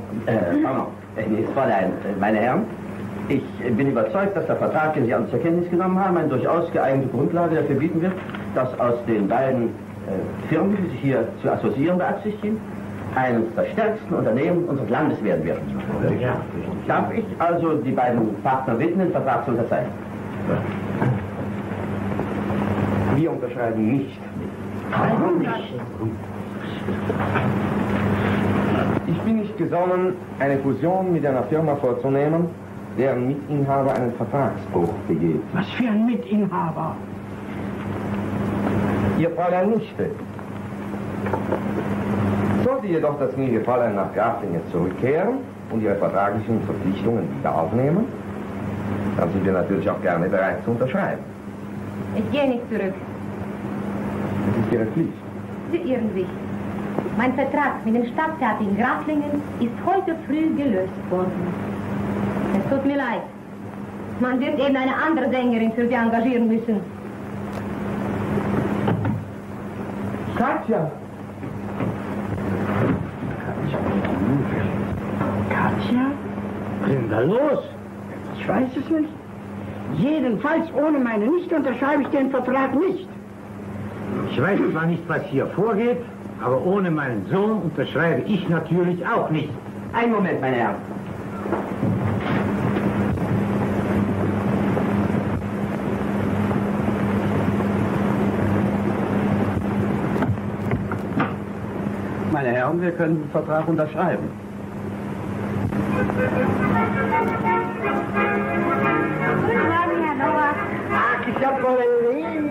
Fräulein, meine Herren, ich bin überzeugt, dass der Vertrag, den Sie alle zur Kenntnis genommen haben, eine durchaus geeignete Grundlage dafür bieten wird, dass aus den beiden Firmen, die sich hier zu assoziieren beabsichtigen, eines der stärksten Unternehmen unseres Landes werden wird. Ja. Darf ich also die beiden Partner bitten, den Vertrag zu unterzeichnen? Wir unterschreiben nicht. Warum nicht? Ich bin nicht gesonnen, eine Fusion mit einer Firma vorzunehmen, deren Mitinhaber einen Vertragsbruch begeht. Was für ein Mitinhaber? Ihr Fräulein Nichte. Sollte jedoch das gnädige Fräulein nach Graflingen zurückkehren und ihre vertraglichen Verpflichtungen wieder aufnehmen, dann sind wir natürlich auch gerne bereit zu unterschreiben. Ich gehe nicht zurück. Das ist Ihre Pflicht. Sie irren sich. Mein Vertrag mit dem Stadttheater in Graflingen ist heute früh gelöst worden. Es tut mir leid. Man wird eben eine andere Sängerin für Sie engagieren müssen. Katja! Katja? Was ist denn da los? Ich weiß es nicht. Jedenfalls ohne meine Nichte unterschreibe ich den Vertrag nicht. Ich weiß zwar nicht, was hier vorgeht, aber ohne meinen Sohn unterschreibe ich natürlich auch nicht. Einen Moment, meine Herren. Meine Herren, wir können den Vertrag unterschreiben. Guten Morgen, Herr Nowak. Ach, ich hab wohl ein Leben.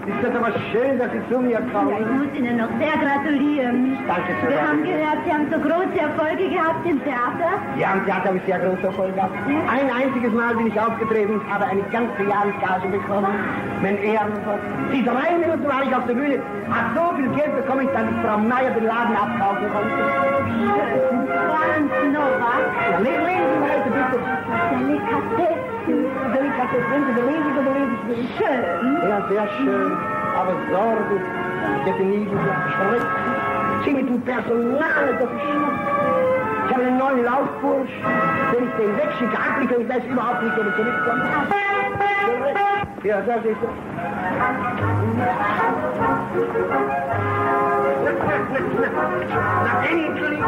Ist das aber schön, dass Sie zu mir kommen. Ja, ich muss Ihnen noch sehr gratulieren. Danke schön. Wir haben gehört, Sie haben so große Erfolge gehabt im Theater. Ja, im Theater habe ich sehr große Erfolge gehabt. Ein einziges Mal bin ich aufgetreten, habe eine ganze Jahresgage bekommen. Mein Ehrenwort. Die 3 Minuten war ich auf der Bühne. Ach, so viel Geld bekomme ich, dass ich Frau Meier den Laden abkaufen konnte. Franz, Nowak. Ja, lesen Sie weiter, bitte. Delikatesse. Delikatesse, wenn Sie belesen, so belesen Sie. Schön. Ja, sehr schön. Aber Sorge, ich hätte nie gesagt, schrecklich. Sie mit dem Personal, das ist schlimm. Ich habe einen neuen Laufbursch. Wenn ich den wegschicke, ablicke, ich weiß überhaupt nicht, ob er zurückkommt. Ja, das ist es. Na, endlich!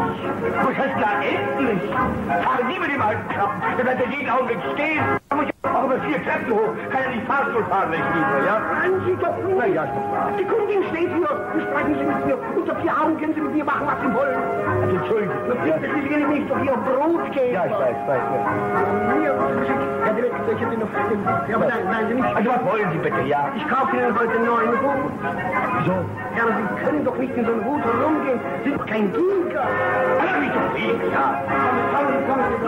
Was heißt da endlich? Fahren Sie mit dem alten Klappen, der bleibt ja jeden Augenblick stehen. Da muss ich auch über 4 Treppen hoch. Kann ja nicht Fahrstuhl fahren, wenn ich liebe, ja? Hören Sie doch nur. Na ja, ist doch klar. Die Kundin steht hier. Sprechen Sie mit mir. Unter 4 Augen können Sie mit mir machen, was Sie wollen. Also, Entschuldigung. Natürlich, Sie will nicht doch Ihr Brot geben. Ja, ich weiß. Herr Direktor, ich hätte noch... Ja, aber nein, Sie nicht. Also, was wollen Sie bitte, ja? Ich kaufe Ihnen heute einen neuen Hut. Wieso? Ja, aber Sie können doch nicht in so einem Hut herumgehen. Sie sind doch kein Giger. Also, nicht so viel, ja. Kommen Sie.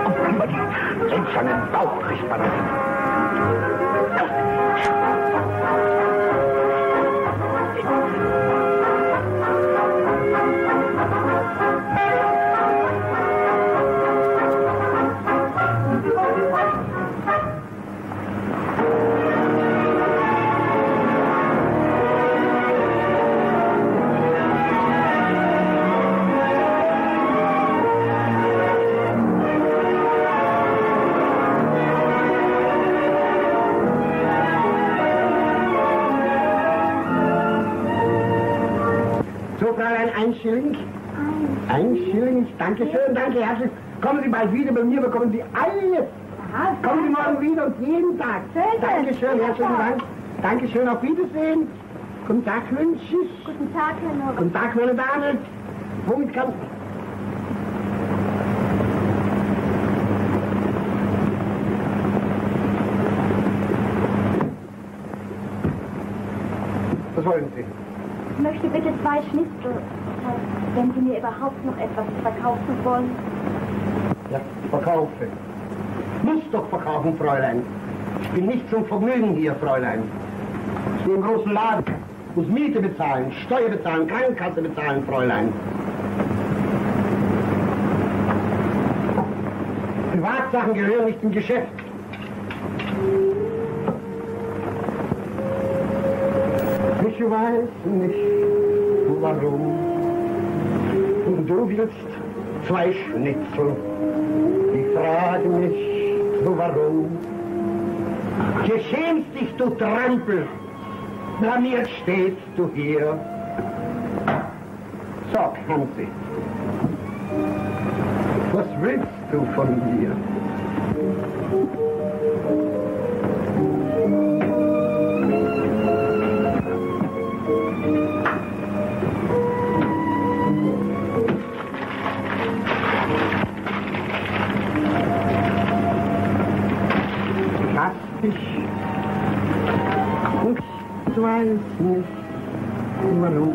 Und über die seltsamen Bauchrispannen. Ein Schilling? Ein Schilling, danke schön, danke herzlich. Kommen Sie bald wieder, bei mir bekommen Sie alles. Kommen Sie morgen wieder und jeden Tag. Danke schön, herzlichen Dank. Danke schön, auf Wiedersehen. Guten Tag, wünsche ich. Guten Tag, Herr Nowak. Guten Tag, meine Dame. Womit kann... Was wollen Sie? Ich möchte bitte 2 Schnitzel, wenn Sie mir überhaupt noch etwas verkaufen wollen. Ja, verkaufe. Muss doch verkaufen, Fräulein. Ich bin nicht zum Vergnügen hier, Fräulein. Ich bin im großen Laden. Muss Miete bezahlen, Steuer bezahlen, Krankenkasse bezahlen, Fräulein. Privatsachen gehören nicht zum Geschäft. Ich weiß nicht, warum. Und du willst 2 Schnitzel. Ich frage mich, warum. Geschämst dich, du Trampel. Blamiert stehst du hier. So, Hansi. Was willst du von mir? Ich weiß nicht, warum.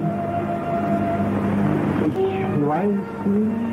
Ich weiß nicht.